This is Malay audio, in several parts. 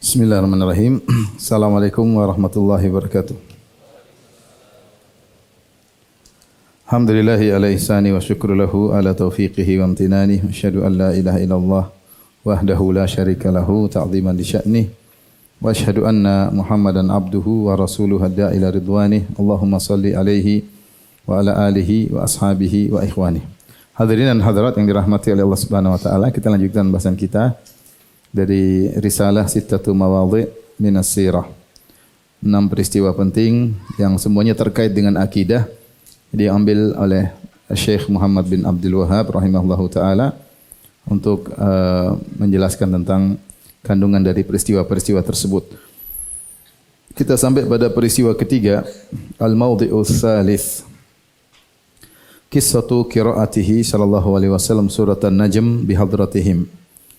Bismillahirrahmanirrahim. Assalamualaikum warahmatullahi wabarakatuh. Alhamdulillahi ala ihsani wa syukru lahu ala taufiqihi wa amtinani. Asyhadu an la ilaha illallah wahdahu la syarika lahu ta'ziman li sya'nih. Wa asyhadu anna Muhammadan abduhu wa rasuluhu hadda ila ridwanih. Allahumma salli alaihi wa ala alihi wa ashabihi wa ikhwanih. Hadirin dan hadirat yang dirahmati oleh Allah Subhanahu wa taala, kita lanjutkan bahasan kita dari risalah Sittatu Mawadhi' Minas Sirah. 6 peristiwa penting yang semuanya terkait dengan akidah diambil oleh Syekh Muhammad bin Abdul Wahhab rahimahullahu taala untuk menjelaskan tentang kandungan dari peristiwa-peristiwa tersebut. Kita sampai pada peristiwa ketiga, Al-Mawdhi'us Tsalits. Qissatu qiraatihi sallallahu alaihi wasallam surat An-Najm bihadratihim.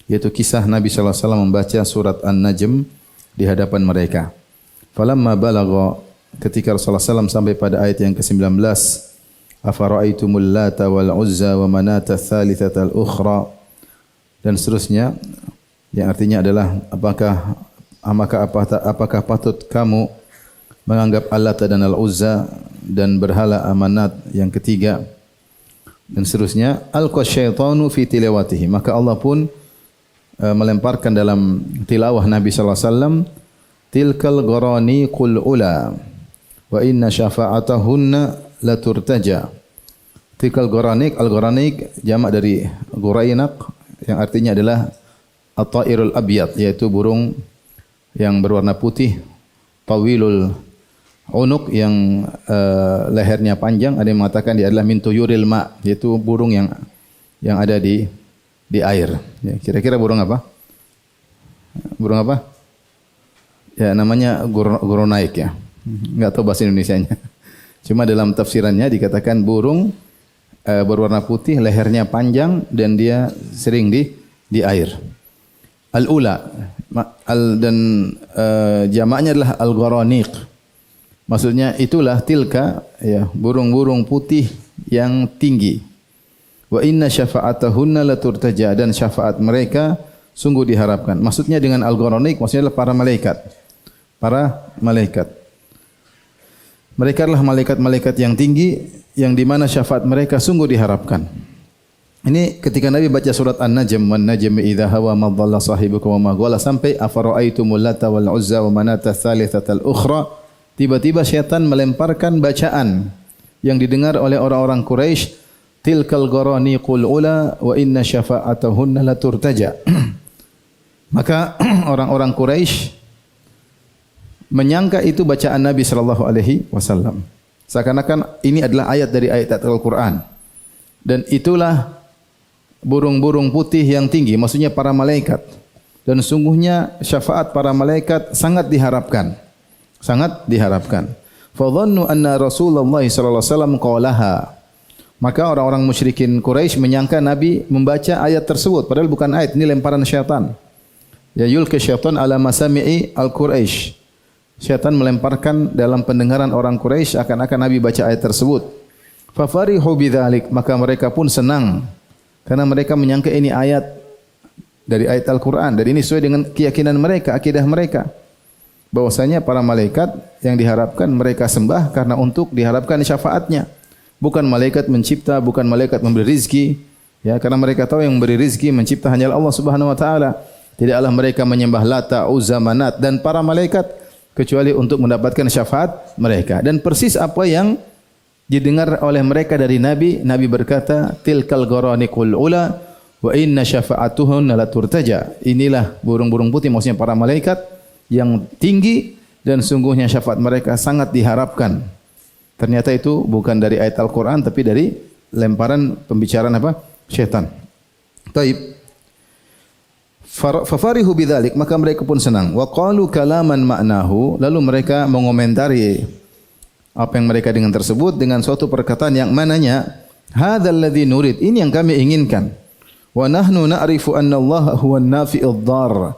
Yaitu kisah Nabi sallallahu alaihi wasallam membaca surat An-Najm di hadapan mereka. Falamma balagha, ketika Rasulullah SAW sampai pada ayat yang ke-19, afara'aitumul Lata wal Uzza wa Manata tsalitsata al-ukhra, dan seterusnya, yang artinya adalah apakah patut kamu menganggap Al-Lata dan Al-Uzza dan berhala Amanat yang ketiga, dan seterusnya. Alqa syaitanu fi tilawatihi, maka Allah pun melemparkan dalam tilawah Nabi sallallahu alaihi wasallam, tilkal gharani qul ula wa inna syafa'atahunna la turtaja. Tilkal gharanik, al-gharanik jamak dari ghurainak yang artinya adalah at-ta'irul abyad, yaitu burung yang berwarna putih, tawilul unuq yang lehernya panjang. Ada yang mengatakan dia adalah min tuyuril ma, yaitu burung yang ada di air. Ya, kira-kira burung apa? Burung apa? Ya, namanya goronaik ya. Enggak tahu bahasa Indonesianya. Cuma dalam tafsirannya dikatakan burung berwarna putih, lehernya panjang dan dia sering di air. Al-ula dan jamaknya adalah al-gharaniq. Maksudnya itulah tilka, ya, burung-burung putih yang tinggi. Wa inna syafa'atahunna la turtaja, dan syafaat mereka sungguh diharapkan. Maksudnya dengan al-gharanik maksudnya adalah para malaikat. Para malaikat. Mereka adalah malaikat-malaikat yang tinggi yang di mana syafaat mereka sungguh diharapkan. Ini ketika Nabi baca surat An-Najm, wan najmi idza hawa ma dhalla sahibukum wa ma ghawala, sampai afara'aitumul Lata wal Uzza wa Manata tsalitsata al-ukhra, tiba-tiba syaitan melemparkan bacaan yang didengar oleh orang-orang Quraisy, tilkal gharani qul ula wa inna syafa'atahunna la turtaja. Maka orang-orang Quraisy menyangka itu bacaan Nabi sallallahu alaihi wasallam. Seakan-akan ini adalah ayat dari ayat Al-Qur'an. Dan itulah burung-burung putih yang tinggi, maksudnya para malaikat. Dan sungguhnya syafaat para malaikat sangat diharapkan. Sangat diharapkan. Fa dhannu anna Rasulullah sallallahu alaihi wasallam qalaha. Maka orang-orang musyrikin Quraisy menyangka Nabi membaca ayat tersebut, padahal bukan ayat, ini lemparan syaitan. Ya yulqi syaitan ala masami'i al-Quraisy. Syaitan melemparkan dalam pendengaran orang Quraisy akan-akan Nabi baca ayat tersebut. Fa farihu bidzalik, maka mereka pun senang karena mereka menyangka ini ayat dari ayat Al-Qur'an, dan ini sesuai dengan keyakinan mereka, akidah mereka. Bahwasanya para malaikat yang diharapkan mereka sembah karena untuk diharapkan syafaatnya. Bukan malaikat mencipta, bukan malaikat memberi rizki, ya, karena mereka tahu yang memberi rizki mencipta hanyalah Allah Subhanahu wa taala. Tidaklah mereka menyembah Lata, Uzza, Manat dan para malaikat kecuali untuk mendapatkan syafaat mereka. Dan persis apa yang didengar oleh mereka dari Nabi. Nabi berkata, tilkal gharaniqul ula wa inna syafa'atuhunna la turtaja. Inilah burung-burung putih, maksudnya para malaikat yang tinggi dan sungguhnya syafaat mereka sangat diharapkan. Ternyata itu bukan dari ayat Al-Quran, tapi dari lemparan pembicaraan apa? Syaitan. Taib. Fafarihu bidzalik, maka mereka pun senang. Wa qalu kalaman ma'nahu, lalu mereka mengomentari apa yang mereka dengan tersebut dengan suatu perkataan yang mananya hadzal ladzi nurid, ini yang kami inginkan. Wa nahnu na'rifu anna Allah huwan nafi'ud dhar.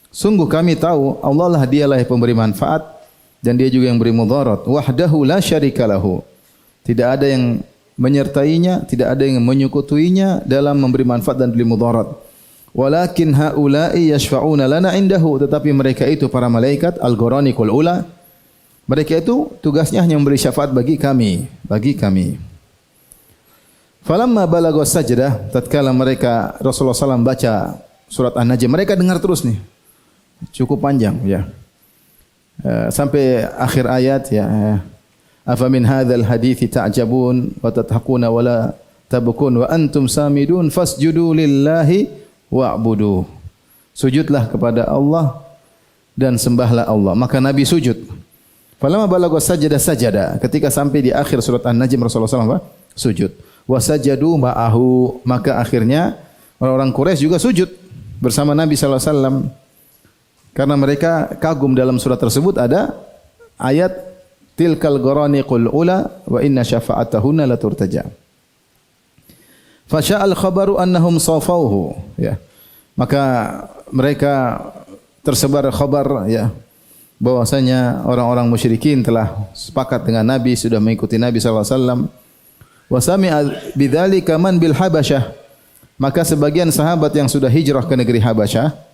Sungguh kami tahu Allah lah dialah yang pemberi manfaat dan dia juga yang beri mudarat. Wahdahu la syarika lahu. Tidak ada yang menyertainya, tidak ada yang menyekutuinya dalam memberi manfaat dan beri mudarat. Walakin haula'i yashfa'una lana indahu, tetapi mereka itu para malaikat al-ghuraniqul ula, mereka itu tugasnya hanya memberi syafaat bagi kami. Falamma balagha sajdah, tatkala mereka Rasulullah SAW baca surat An-Najm, mereka dengar terus nih. Cukup panjang ya. Sampai akhir ayat ya. Afa min hadzal hadithi ta'jabun wa tadhakuna wa la tabkun wa antum samidun fasjudu lillahi wa'budu. Sujudlah kepada Allah dan sembahlah Allah. Maka Nabi sujud. Falamma balagha sajada. Ketika sampai di akhir surat An-Najm Rasulullah SAW sujud. Wa sajadu ma'ahu. Maka akhirnya orang-orang Quraisy juga sujud bersama Nabi sallallahu alaihi wasallam. Karena mereka kagum dalam surat tersebut ada ayat tilkal ghuraniqul ula wa inna syafa'atahunna la turtaja. Fasya'al khabaru annahum safauhu ya. Maka mereka tersebar khabar ya bahwasanya orang-orang musyrikin telah sepakat dengan Nabi, sudah mengikuti Nabi sallallahu alaihi wasallam. Wa sami'a bidzalika man bil Habasyah. Maka sebagian sahabat yang sudah hijrah ke negeri Habasyah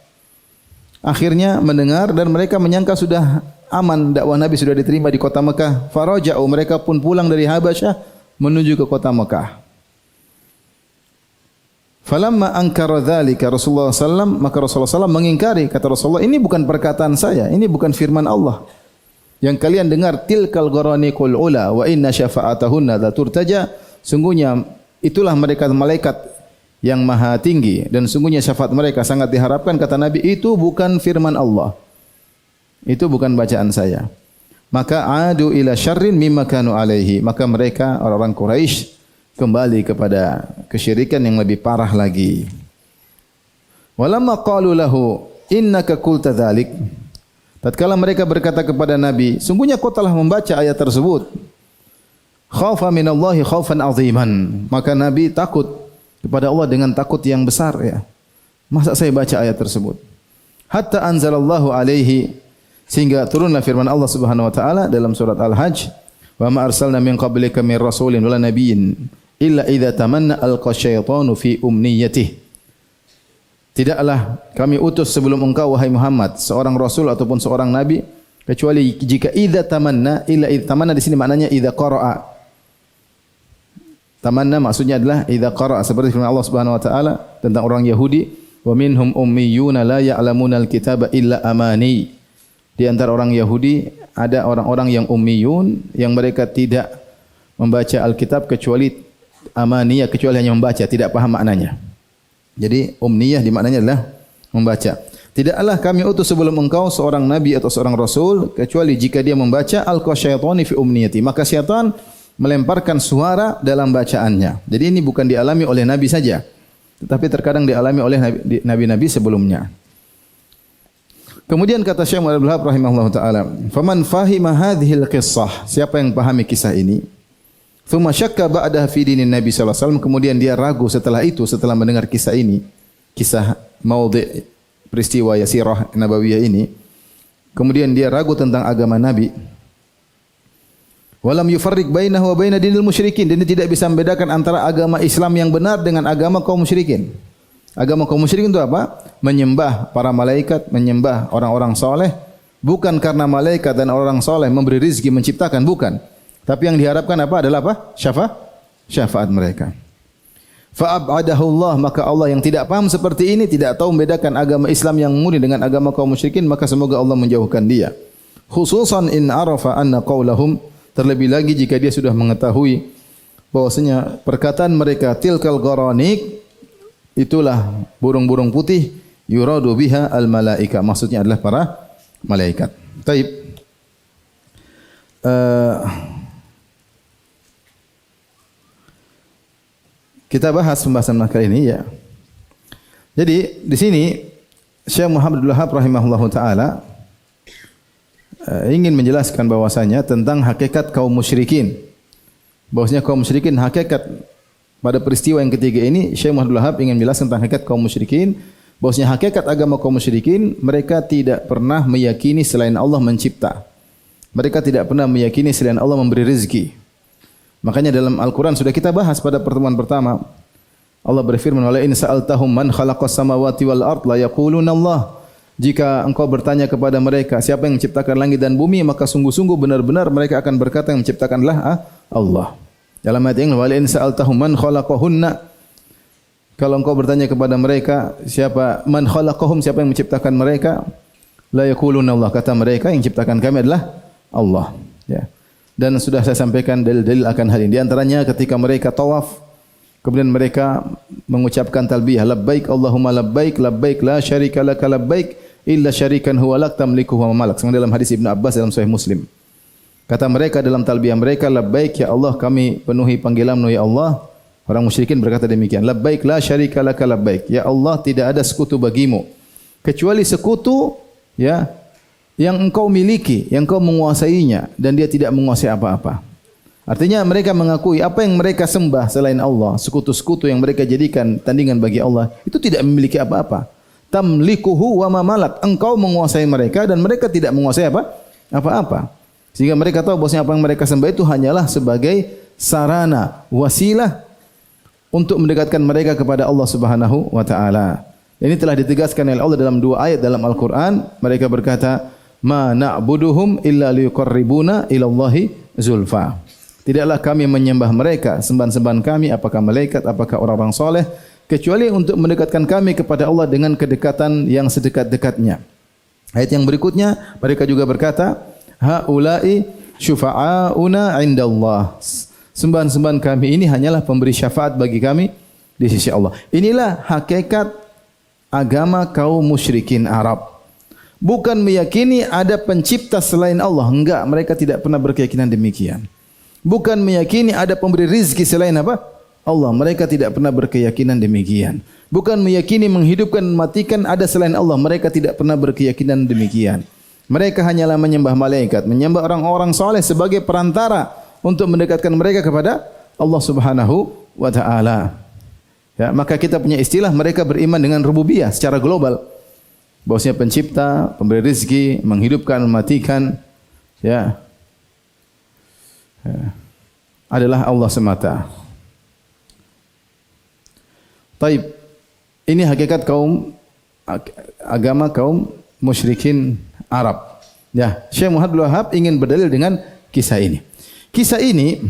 akhirnya mendengar dan mereka menyangka sudah aman, dakwah Nabi sudah diterima di kota Mekah. Faraja'u, mereka pun pulang dari Habasyah menuju ke kota Mekah. Falamma ankara dzalika Rasulullah sallallahu, maka Rasulullah sallallahu mengingkari, kata Rasulullah, ini bukan perkataan saya, ini bukan firman Allah. Yang kalian dengar tilkal ghuraniqul ula wa inna syafa'atahunna la turtaja, sungguhnya itulah mereka malaikat yang maha tinggi dan sungguhnya syafaat mereka sangat diharapkan, kata Nabi, itu bukan firman Allah. Itu bukan bacaan saya. Maka adu ila syarrin mimma kanu alaihi, maka mereka orang-orang Quraisy kembali kepada kesyirikan yang lebih parah lagi. Walamma qalu lahu innaka qulta dzalik, tatkala mereka berkata kepada Nabi, sungguhnya kau telah membaca ayat tersebut, khaufa minallahi khaufan aziman, maka Nabi takut kepada Allah dengan takut yang besar ya. Masa saya baca ayat tersebut? Hatta anzalallahu alaihi, sehingga turunlah firman Allah Subhanahu wa taala dalam surat Al-Hajj, wa ma arsalna min qablika min rasulin wala nabiyyin illa idza tamanna alqa syaitanu fi umniyatihi. Tidaklah kami utus sebelum engkau wahai Muhammad seorang rasul ataupun seorang nabi kecuali jika idza tamanna, illa idza tamanna di sini maknanya idza qara'a. Tamanna maksudnya adalah idza qara'a, seperti firman Allah Subhanahu wa taala tentang orang Yahudi, wa minhum ummiyuna la ya'lamuna al-kitaba illa amani. Di antara orang Yahudi ada orang-orang yang ummiyun yang mereka tidak membaca Alkitab kecuali amaniyah, kecuali hanya membaca, tidak paham maknanya. Jadi umniyah di maknanya adalah membaca. Tidaklah kami utus sebelum engkau seorang nabi atau seorang rasul kecuali jika dia membaca al-qasyaitani fi umniyati, maka syaitan melemparkan suara dalam bacaannya. Jadi ini bukan dialami oleh Nabi saja, tetapi terkadang dialami oleh nabi-nabi sebelumnya. Kemudian kata Syekh Muhammad Abdul Wahab rahimahullah ta'ala, faman fahima hadhil qissah, siapa yang pahami kisah ini, thumma syakka ba'daha fi dinin Nabi sallallahu alaihi wasallam, kemudian dia ragu setelah itu, setelah mendengar kisah ini, kisah maudhi' peristiwa Yasirah Nabawiyah ini, kemudian dia ragu tentang agama Nabi, walam yufarriq bainahu wa baina dinil musyrikin, dan dia tidak bisa membedakan antara agama Islam yang benar dengan agama kaum musyrikin. Agama kaum musyrikin itu apa? Menyembah para malaikat, menyembah orang-orang soleh, bukan karena malaikat dan orang soleh memberi rizki, menciptakan, bukan. Tapi yang diharapkan apa adalah apa? Syafaat mereka. Fa'ab'adahu Allah, maka Allah yang tidak paham seperti ini, tidak tahu membedakan agama Islam yang murni dengan agama kaum musyrikin, maka semoga Allah menjauhkan dia. Khususan in arafa anna qawlahum, terlebih lagi jika dia sudah mengetahui bahwasanya perkataan mereka tilkal ghuraniq, itulah burung-burung putih, yuradu biha al malaika, maksudnya adalah para malaikat. Taib. Kita bahas pembahasan kali ini ya. Jadi di sini Syekh Muhammad Abdul Wahab rahimahullahu taala ingin menjelaskan bahwasanya tentang hakikat kaum musyrikin. Bahwasanya kaum musyrikin hakikat pada peristiwa yang ketiga ini, Syekh Muhammad Abdul Wahab ingin menjelaskan tentang hakikat kaum musyrikin, bahwasanya hakikat agama kaum musyrikin, mereka tidak pernah meyakini selain Allah mencipta. Mereka tidak pernah meyakini selain Allah memberi rezeki. Makanya dalam Al-Quran sudah kita bahas pada pertemuan pertama, Allah berfirman, "Wala in sa'altahum man khalaqas samawati wal ard la yaquluna Allah." Jika engkau bertanya kepada mereka, siapa yang menciptakan langit dan bumi, maka sungguh-sungguh benar-benar mereka akan berkata yang menciptakanlah Allah. Dalam ayat yang "Wala in sa'altahum man khalaqahunna." Kalau engkau bertanya kepada mereka, siapa man khalaqahum, siapa yang menciptakan mereka? La yaquluna Allah, kata mereka yang menciptakan kami adalah Allah. Ya. Dan sudah saya sampaikan dalil-dalil akan hal ini. Di antaranya ketika mereka tawaf, kemudian mereka mengucapkan talbiyah, labbaik Allahumma labbaik, labbaik la syarika laka labbaik illa syarikan huwa lak tamlikuhu wa malak. Seperti dalam hadis Ibnu Abbas dalam Sahih Muslim. Kata mereka dalam talbiyah mereka, labbaik ya Allah, kami penuhi panggilan-Mu ya Allah. Orang musyrikin berkata demikian, labbaik la syarika laka labbaik. Ya Allah, tidak ada sekutu bagimu kecuali sekutu ya yang engkau miliki, yang engkau menguasainya dan dia tidak menguasai apa-apa. Artinya mereka mengakui apa yang mereka sembah selain Allah, sekutu-sekutu yang mereka jadikan tandingan bagi Allah, itu tidak memiliki apa-apa. Tamlikuhu wa ma malak. Engkau menguasai mereka dan mereka tidak menguasai apa-apa. Sehingga mereka tahu bahwasanya apa yang mereka sembah itu hanyalah sebagai sarana, wasilah untuk mendekatkan mereka kepada Allah Subhanahu wa taala. Ini telah ditegaskan oleh Allah dalam dua ayat dalam Al-Qur'an. Mereka berkata, "Ma na'buduhum illa liyuqarribuna ila Allahi zulfa." Tidaklah kami menyembah mereka, sembahan-sembahan kami, apakah malaikat, apakah orang-orang soleh, kecuali untuk mendekatkan kami kepada Allah dengan kedekatan yang sedekat-dekatnya. Ayat yang berikutnya, mereka juga berkata, "Haula'i syufa'auna 'indallah." Sembahan-sembahan kami ini hanyalah pemberi syafaat bagi kami di sisi Allah. Inilah hakikat agama kaum musyrikin Arab. Bukan meyakini ada pencipta selain Allah. Enggak, mereka tidak pernah berkeyakinan demikian. Bukan meyakini ada pemberi rizki selain apa? Allah. Mereka tidak pernah berkeyakinan demikian. Bukan meyakini menghidupkan dan mematikan ada selain Allah. Mereka tidak pernah berkeyakinan demikian. Mereka hanyalah menyembah malaikat, menyembah orang-orang soleh sebagai perantara untuk mendekatkan mereka kepada Allah Subhanahu wa taala. Ya, maka kita punya istilah mereka beriman dengan rububiyah secara global. Bahwasanya pencipta, pemberi rizki, menghidupkan, mematikan, ya, adalah Allah semata. Taib. Ini hakikat agama kaum musyrikin Arab. Ya, Syekh Muhammad Abdul Wahhab ingin berdalil dengan kisah ini. Kisah ini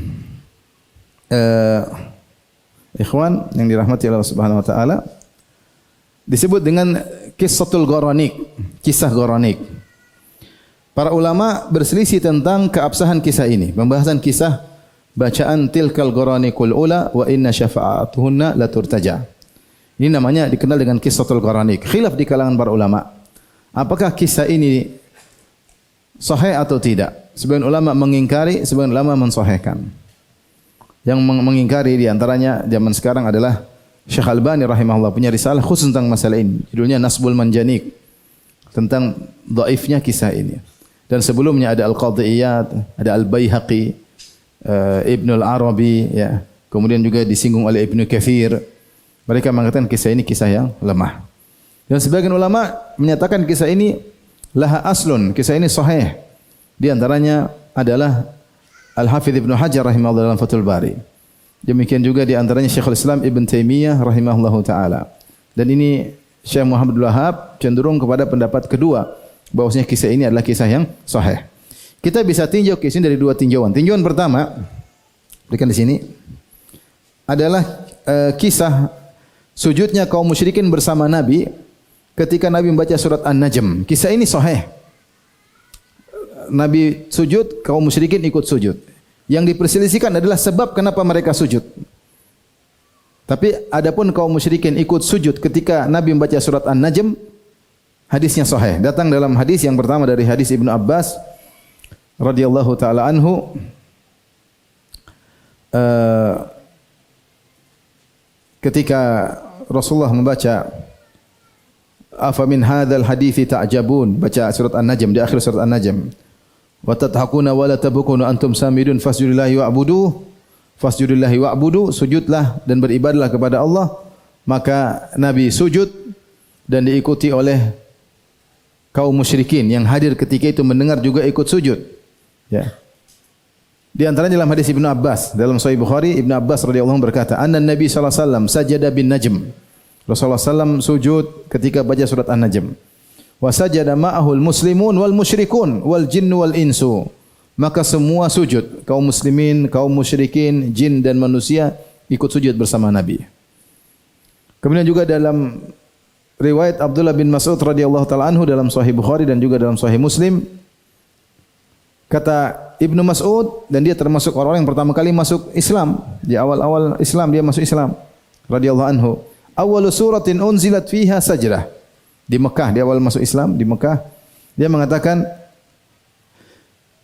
ikhwan yang dirahmati Allah Subhanahu wa taala disebut dengan Qissatul Gharanik, kisah Gharanik. Para ulama berselisih tentang keabsahan kisah ini. Pembahasan kisah bacaan tilkal gharanikul ula wa inna syafa'atuhunna la turtaja. Ini namanya dikenal dengan Qissatul Gharanik. Khilaf di kalangan para ulama. Apakah kisah ini sahih atau tidak? Sebagian ulama mengingkari, sebagian ulama mensahihkan. Yang mengingkari di antaranya zaman sekarang adalah Syekh Albani rahimahullah punya risalah khusus tentang masalah ini. Judulnya Nasbul Manjanik, tentang dhaifnya kisah ini. Dan sebelumnya ada Al-Qadhi'iyat, ada Al-Baihaqi, Ibnu Al-Arabi, ya. Kemudian juga disinggung oleh Ibnu Katsir. Mereka mengatakan kisah ini kisah yang lemah. Dan sebagian ulama menyatakan kisah ini laha aslun, kisah ini sahih. Di antaranya adalah Al-Hafidz Ibnu Hajar rahimahullah dalam Fathul Bari. Demikian juga di antaranya Syekhul Islam Ibn Taimiyah rahimahullahu taala. Dan ini Syekh Muhammad Abdul Wahhab cenderung kepada pendapat kedua, bahwasanya kisah ini adalah kisah yang sahih. Kita bisa tinjau kisah ini dari dua tinjauan. Tinjauan pertama, berikan di sini, adalah kisah sujudnya kaum musyrikin bersama Nabi ketika Nabi membaca surat An-Najm. Kisah ini sahih. Nabi sujud, kaum musyrikin ikut sujud. Yang diperselisihkan adalah sebab kenapa mereka sujud. Tapi adapun kaum musyrikin ikut sujud ketika Nabi membaca surat An-Najm, hadisnya sahih. Datang dalam hadis yang pertama dari hadis Ibnu Abbas radhiyallahu taala anhu, ketika Rasulullah membaca afa min hadzal hadithi ta'jabun, baca surat An-Najm, di akhir surat An-Najm, wa tathaquna wa la tabukuna antum samidun fasjudillahi wa'budu, fasjudillahi wa'budu, sujudlah dan beribadahlah kepada Allah. Maka Nabi sujud dan diikuti oleh kaum musyrikin yang hadir ketika itu mendengar juga ikut sujud. Ya. Di antaranya dalam hadis Ibnu Abbas dalam Sahih Bukhari, Ibnu Abbas radhiyallahu anhu berkata, "Anna Nabi sallallahu alaihi wasallam sajada bin najm." Rasulullah sallam sujud ketika baca surat An-Najm. Wa sajada ma'ahul muslimun wal musyrikun wal jinnu wal insu. Maka semua sujud, kaum muslimin, kaum musyrikin, jin dan manusia ikut sujud bersama Nabi. Kemudian juga dalam riwayat Abdullah bin Mas'ud radhiyallahu taala anhu dalam Sahih Bukhari dan juga dalam Sahih Muslim, kata Ibnu Mas'ud, dan dia termasuk orang yang pertama kali masuk Islam, di awal-awal Islam dia masuk Islam radhiyallahu anhu. Awwalu suratin unzilat fiha sajdah. Di Mekah, di awal masuk Islam di Mekah, dia mengatakan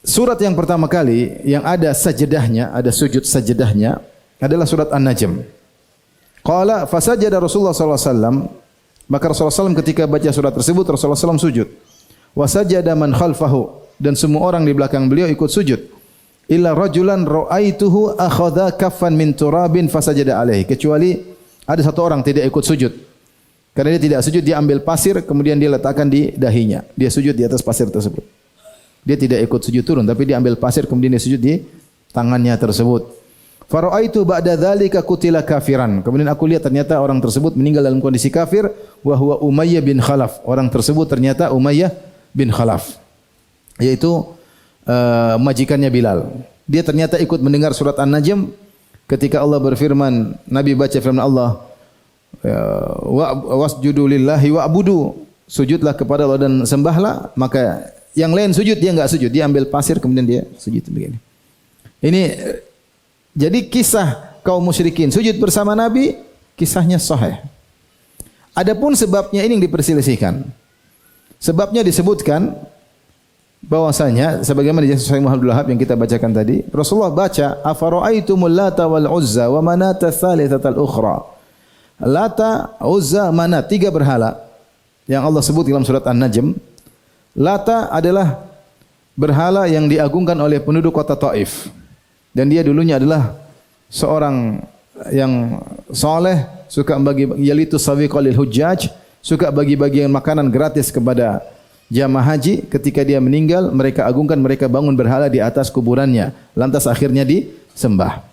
surat yang pertama kali yang ada sajdahnya, ada sujud sajdahnya adalah surat An-Najm. Qala fasajada Rasulullah sallallahu alaihi wasallam, maka Rasulullah SAW ketika baca surat tersebut Rasulullah SAW sujud. Wa sajada man khalfahu, dan semua orang di belakang beliau ikut sujud. Illa rajulan ra'aituhu akhadha kaffan min turabin fasajada alaihi, kecuali ada satu orang tidak ikut sujud. Karena dia tidak sujud, dia ambil pasir kemudian dia letakkan di dahinya. Dia sujud di atas pasir tersebut. Dia tidak ikut sujud turun, tapi dia ambil pasir kemudian dia sujud di tangannya tersebut. Fara'aitu ba'da dzalika qutila kafiran. Kemudian aku lihat ternyata orang tersebut meninggal dalam kondisi kafir, wa huwa Umayyah bin Khalaf. Orang tersebut ternyata Umayyah bin Khalaf, yaitu majikannya Bilal. Dia ternyata ikut mendengar surat An-Najm ketika Allah berfirman, Nabi baca firman Allah, wasjudu lillahi wa'budu, sujudlah kepada Allah dan sembahlah. Maka yang lain sujud, dia enggak sujud, dia ambil pasir kemudian dia sujud begini. Ini jadi kisah kaum musyrikin sujud bersama Nabi, kisahnya sahih. Adapun sebabnya ini yang diperselisihkan. Sebabnya disebutkan bahwasanya sebagaimana di Sahih Muhammad bin Wahab yang kita bacakan tadi, Rasulullah baca afara'aitumul lata wal uzza wa manata tsalitsatal ukhra. Lata, Uzza, Manat, tiga berhala yang Allah sebut dalam surat An-Najm. Lata adalah berhala yang diagungkan oleh penduduk kota Taif. Dan dia dulunya adalah seorang yang soleh, suka bagi-bagi yalitu sawiqa lil hujjaj, suka bagi-bagi makanan gratis kepada jamaah haji. Ketika dia meninggal, mereka agungkan, mereka bangun berhala di atas kuburannya, lantas akhirnya disembah.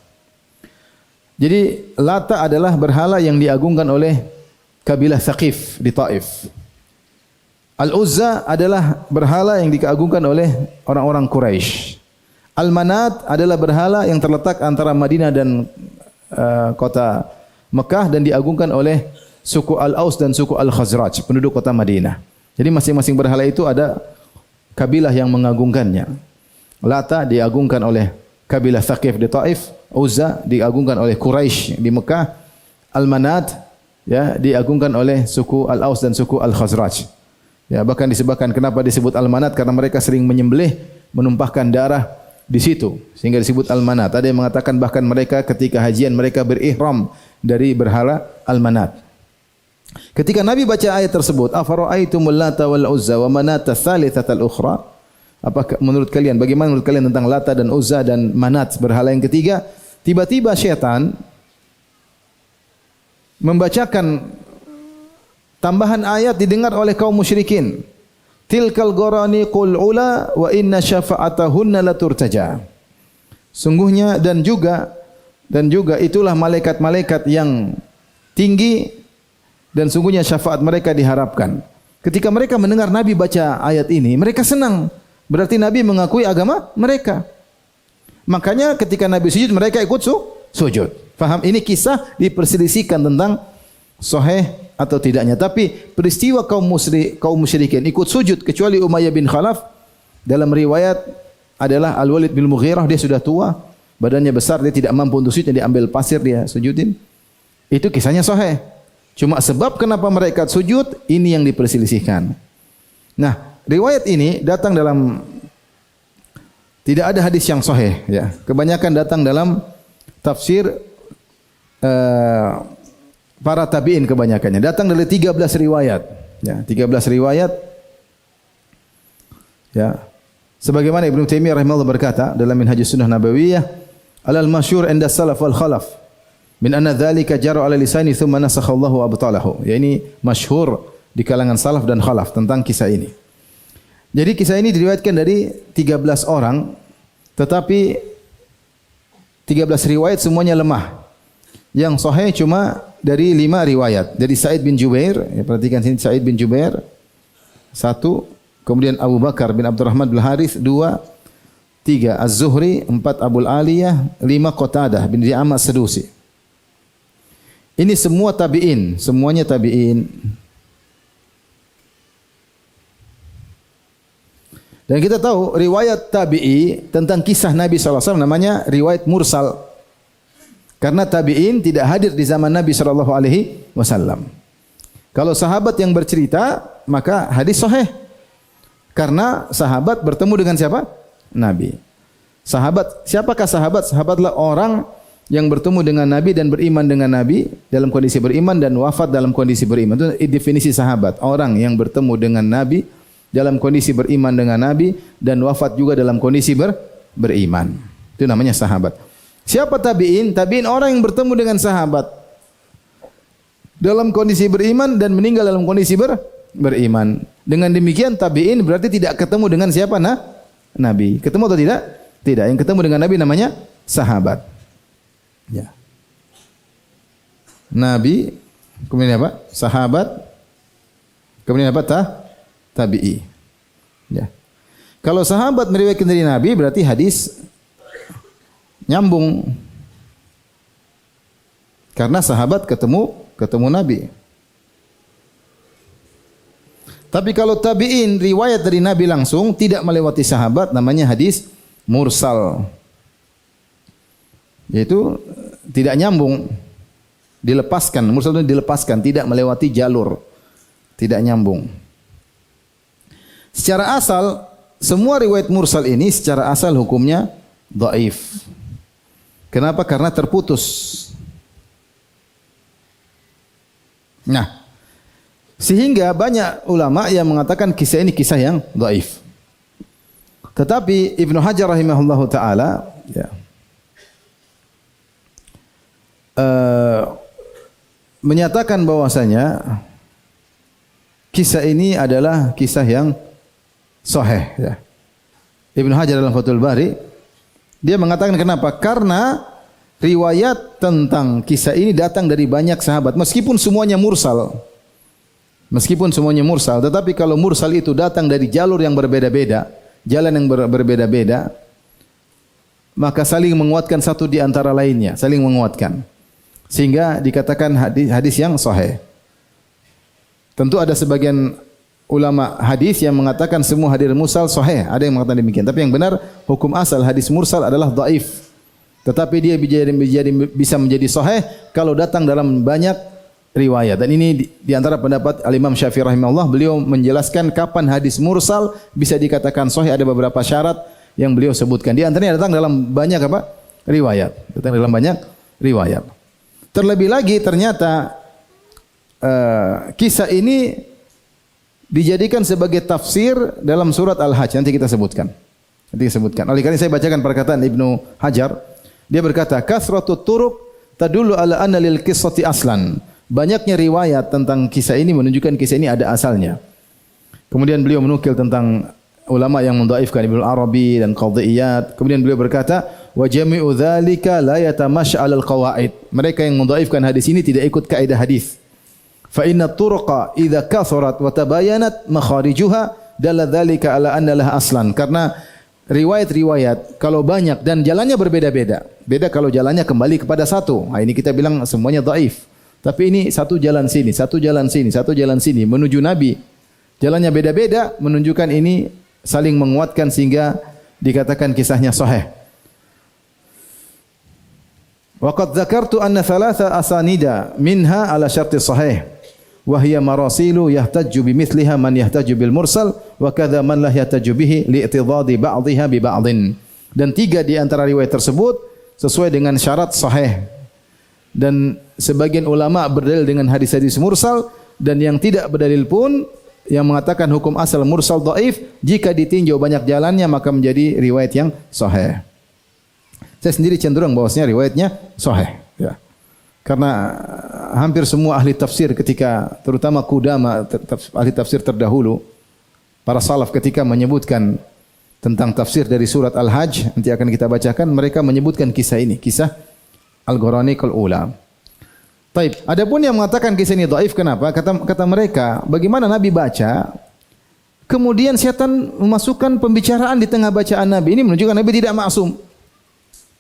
Jadi Lata adalah berhala yang diagungkan oleh kabilah Thaqif di Taif. Al-Uzza adalah berhala yang diagungkan oleh orang-orang Quraisy. Al-Manat adalah berhala yang terletak antara Madinah dan kota Mekah dan diagungkan oleh suku Al-Aus dan suku Al-Khazraj, penduduk kota Madinah. Jadi masing-masing berhala itu ada kabilah yang mengagungkannya. Lata diagungkan oleh kabilah Thaqif di Taif, Uzza diagungkan oleh Quraisy di Mekah, Al-Manat ya diagungkan oleh suku Al-Aus dan suku Al-Khazraj. Ya, bahkan disebutkan kenapa disebut Al-Manat, karena mereka sering menyembelih, menumpahkan darah di situ sehingga disebut Al-Manat. Ada yang mengatakan bahkan mereka ketika hajian mereka berihram dari berhala Al-Manat. Ketika Nabi baca ayat tersebut, afara'aitumul lata wal uzza wa manata tsalitsatal ukhra, apakah menurut kalian, bagaimana menurut kalian tentang Lata dan Uzza dan Manat, berhala yang ketiga? Tiba-tiba syaitan membacakan tambahan ayat didengar oleh kaum musyrikin. Tilkal gorani qul ula wa inna syafa'atahunna laturtaja. Sungguhnya dan juga itulah malaikat-malaikat yang tinggi dan sungguhnya syafaat mereka diharapkan. Ketika mereka mendengar Nabi baca ayat ini, mereka senang. Berarti Nabi mengakui agama mereka. Makanya ketika Nabi sujud, mereka ikut sujud. Faham? Ini kisah diperselisihkan tentang sahih atau tidaknya. Tapi peristiwa kaum musyrikin ikut sujud kecuali Umayyah bin Khalaf, dalam riwayat adalah Al-Walid bin Mughirah, dia sudah tua, badannya besar, dia tidak mampu untuk sujud, dia ambil pasir dia sujudin. Itu kisahnya sahih. Cuma sebab kenapa mereka sujud ini yang diperselisihkan. Nah, riwayat ini datang dalam, tidak ada hadis yang sahih ya. Kebanyakan datang dalam tafsir para tabi'in kebanyakannya. Datang dari 13 riwayat. Ya, 13 riwayat. Ya. Sebagaimana Ibnu Taimiyah rahimahullah berkata dalam Minhajus Sunnah Nabawiyah, alal masyhur inda salaf wal khalaf min anna dzalika jara ala lisani thumma nasakha Allahu abtalahu. Ya, ini masyhur di kalangan salaf dan khalaf tentang kisah ini. Jadi kisah ini diriwayatkan dari 13 orang, tetapi 13 riwayat semuanya lemah. Yang sahih cuma dari 5 riwayat. Dari Sa'id bin Jubair, ya, perhatikan sini Sa'id bin Jubair 1, kemudian Abu Bakar bin Abdurrahman bin Harith 2, 3 Az-Zuhri, 4 Abul Aliyah, 5 Qatadah bin Di'amah Sadusi. Ini semua tabi'in, semuanya tabi'in. Dan kita tahu riwayat tabi'i tentang kisah Nabi SAW namanya riwayat mursal. Karena tabi'in tidak hadir di zaman Nabi SAW. Kalau sahabat yang bercerita, maka hadis sahih. Karena sahabat bertemu dengan siapa? Nabi. Sahabat, siapakah sahabat? Sahabatlah orang yang bertemu dengan Nabi dan beriman dengan Nabi dalam kondisi beriman dan wafat dalam kondisi beriman. Itu definisi sahabat. Orang yang bertemu dengan Nabi dalam kondisi beriman dengan Nabi dan wafat juga dalam kondisi beriman. Itu namanya sahabat. Siapa tabi'in? Tabi'in orang yang bertemu dengan sahabat dalam kondisi beriman dan meninggal dalam kondisi beriman. Dengan demikian tabi'in berarti tidak ketemu dengan siapa? Nabi. Ketemu atau tidak? Tidak. Yang ketemu dengan Nabi namanya sahabat. Ya. Nabi, kemudian apa? Sahabat, kemudian apa? Tabi'i. Ya. Kalau sahabat meriwayatkan dari Nabi berarti hadis nyambung. Karena sahabat ketemu Nabi. Tapi kalau tabi'in riwayat dari Nabi langsung tidak melewati sahabat namanya hadis mursal. Yaitu tidak nyambung. Dilepaskan, mursal itu dilepaskan, tidak melewati jalur. Tidak nyambung. Secara asal semua riwayat mursal ini secara asal hukumnya dhaif. Kenapa? Karena terputus. Nah, sehingga banyak ulama yang mengatakan kisah ini kisah yang dhaif. Tetapi Ibnu Hajar rahimahullahu taala ya, menyatakan bahwasanya kisah ini adalah kisah yang sahih ya. Ibnu Hajar dalam Fathul Bari dia mengatakan kenapa? Karena riwayat tentang kisah ini datang dari banyak sahabat. Meskipun semuanya mursal. Meskipun semuanya mursal. Tetapi kalau mursal itu datang dari jalur yang berbeda-beda. Jalan yang berbeda-beda. Maka saling menguatkan satu di antara lainnya. Saling menguatkan. Sehingga dikatakan hadis yang sahih. Tentu ada sebagian ulama hadis yang mengatakan semua hadis mursal sahih, ada yang mengatakan demikian. Tapi yang benar hukum asal hadis mursal adalah dhaif. Tetapi dia bisa menjadi sahih kalau datang dalam banyak riwayat. Dan ini di antara pendapat Al-Imam Syafi'i rahimahullah, beliau menjelaskan kapan hadis mursal bisa dikatakan sahih, ada beberapa syarat yang beliau sebutkan. Di antaranya datang dalam banyak apa? Riwayat. Datang dalam banyak riwayat. Terlebih lagi ternyata kisah ini dijadikan sebagai tafsir dalam surat Al-Hajj. Nanti kita sebutkan. Oleh karena saya bacakan perkataan Ibnu Hajar. Dia berkata, "Kasratut turuq tadullu ala anna lil qissati aslan." Banyaknya riwayat tentang kisah ini menunjukkan kisah ini ada asalnya. Kemudian beliau menukil tentang ulama yang mendhaifkan Ibnu Arabi dan Qadhiyat. Kemudian beliau berkata, "Wa jami'u dzalika la yatamasha 'alal qawaid." Mereka yang mendhaifkan hadis ini tidak ikut kaidah hadis. Fa inna turuqa idza kathurat wa tabayanat makharijuha dalla dzalika ala anna laha aslan. Karena riwayat-riwayat kalau banyak dan jalannya berbeda-beda. Beda kalau jalannya kembali kepada satu. Nah, ini kita bilang semuanya dhaif. Tapi ini satu jalan sini, satu jalan sini, satu jalan sini menuju Nabi. Jalannya beda-beda menunjukkan ini saling menguatkan sehingga dikatakan kisahnya sahih. Wa qad dzakartu anna thalatha asanida minha ala syarti sahih. Wahia marasilu yahtajju bimithliha man yahtaju bil mursal wa kadza man la yahtaju bihi li'tidadi ba'dihha bi ba'din. Dan 3 di antara riwayat tersebut sesuai dengan syarat sahih. Dan sebagian ulama berdalil dengan hadis-hadis mursal dan yang tidak berdalil pun yang mengatakan hukum asal mursal dhaif jika ditinjau banyak jalannya maka menjadi riwayat yang sahih. Saya sendiri cenderung bahwasanya riwayatnya sahih ya. Karena hampir semua ahli tafsir ketika terutama Qudama ahli tafsir terdahulu para salaf ketika menyebutkan tentang tafsir dari surat Al-Hajj, nanti akan kita bacakan, mereka menyebutkan kisah ini, kisah Al-Ghuraniqul Ula. Taib. Adapun yang mengatakan kisah ini dhaif, kenapa? Kata mereka, bagaimana Nabi baca, kemudian syaitan memasukkan pembicaraan di tengah bacaan Nabi. Ini menunjukkan Nabi tidak maksum.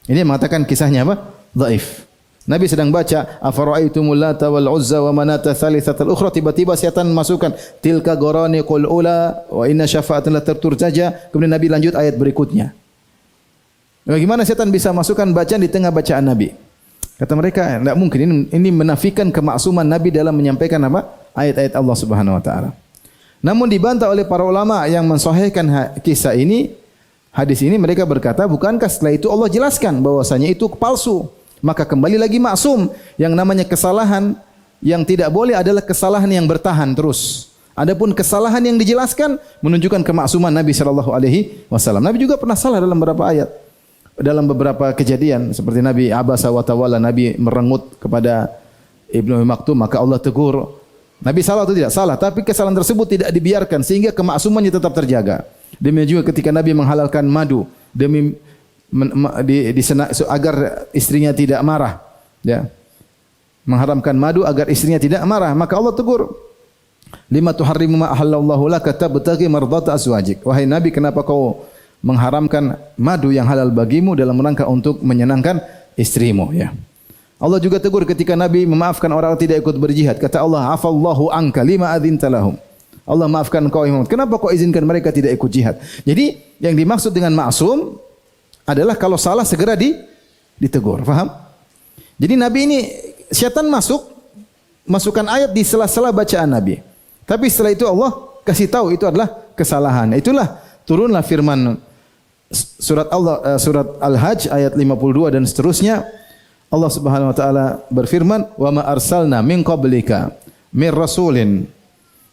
Ini mengatakan kisahnya apa? Dhaif. Nabi sedang baca, afara'aitumul lata wal uzza wa manata tsalitsatal ukhra, tiba-tiba syaitan memasukkan tilka ghuraniqul ula wa inna syafa'atan la turtaja. Kemudian Nabi lanjut ayat berikutnya. Bagaimana syaitan bisa masukkan bacaan di tengah bacaan Nabi? Kata mereka, tidak mungkin. Ini menafikan kemaksuman Nabi dalam menyampaikan apa? Ayat-ayat Allah Subhanahu wa taala. Namun dibantah oleh para ulama yang mensahihkan kisah ini, hadis ini, mereka berkata, bukankah setelah itu Allah jelaskan bahwasanya itu palsu? Maka kembali lagi maksum. Yang namanya kesalahan yang tidak boleh adalah kesalahan yang bertahan terus. Adapun kesalahan yang dijelaskan menunjukkan kemaksuman Nabi sallallahu alaihi wasallam. Nabi juga pernah salah dalam beberapa ayat. Dalam beberapa kejadian seperti Nabi abasa wa tawalla, Nabi merengut kepada Ibnu Maktum, maka Allah tegur. Nabi salah atau tidak? Salah, tapi kesalahan tersebut tidak dibiarkan sehingga kemaksumannya tetap terjaga. Demikian juga ketika Nabi menghalalkan madu demi agar istrinya tidak marah, ya. Mengharamkan madu agar istrinya tidak marah, maka Allah tegur, lima tuharrimu ma ahallallahu laka tabtaghi mardata azwajik. Wahai Nabi, kenapa kau mengharamkan madu yang halal bagimu dalam rangka untuk menyenangkan istrimu, ya. Allah juga tegur ketika Nabi memaafkan orang yang tidak ikut berjihad. Kata Allah, afallahu anka lima adzinta lahum. Allah maafkan kau Muhammad, kenapa kau izinkan mereka tidak ikut jihad? Jadi yang dimaksud dengan maksum adalah kalau salah segera ditegur. Faham? Jadi Nabi ini, syaitan masukkan ayat di sela-sela bacaan Nabi. Tapi setelah itu Allah kasih tahu itu adalah kesalahan. Itulah turunlah firman surat Al-Hajj ayat 52 dan seterusnya. Allah Subhanahu wa taala berfirman, "Wa ma arsalna min qablika mir rasulin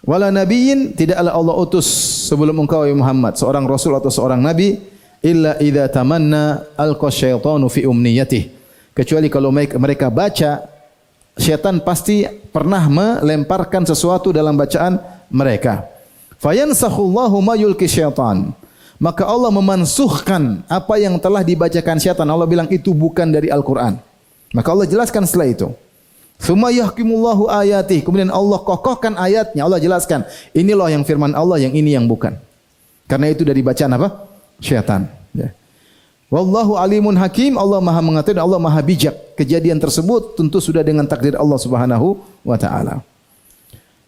wala nabiyyin," tidaklah Allah utus sebelum engkau ya Muhammad seorang rasul atau seorang nabi, illa idza tamanna alqa syaitanu fi umniyatihi, kecuali kalau mereka baca, syaitan pasti pernah melemparkan sesuatu dalam bacaan mereka. Fayansakhullahu ma yulqi syaitan, maka Allah memansuhkan apa yang telah dibacakan syaitan. Allah bilang itu bukan dari Al-Quran. Maka Allah jelaskan setelah itu. Tsumma yahkimullahu ayatihi, kemudian Allah kokohkan ayatnya. Allah jelaskan, inilah yang firman Allah, yang ini yang bukan. Karena itu dari bacaan apa? Syaitan. Ya. Wallahu alimun hakim, Allah maha mengetahui, Allah maha bijak. Kejadian tersebut tentu sudah dengan takdir Allah Subhanahu wa taala.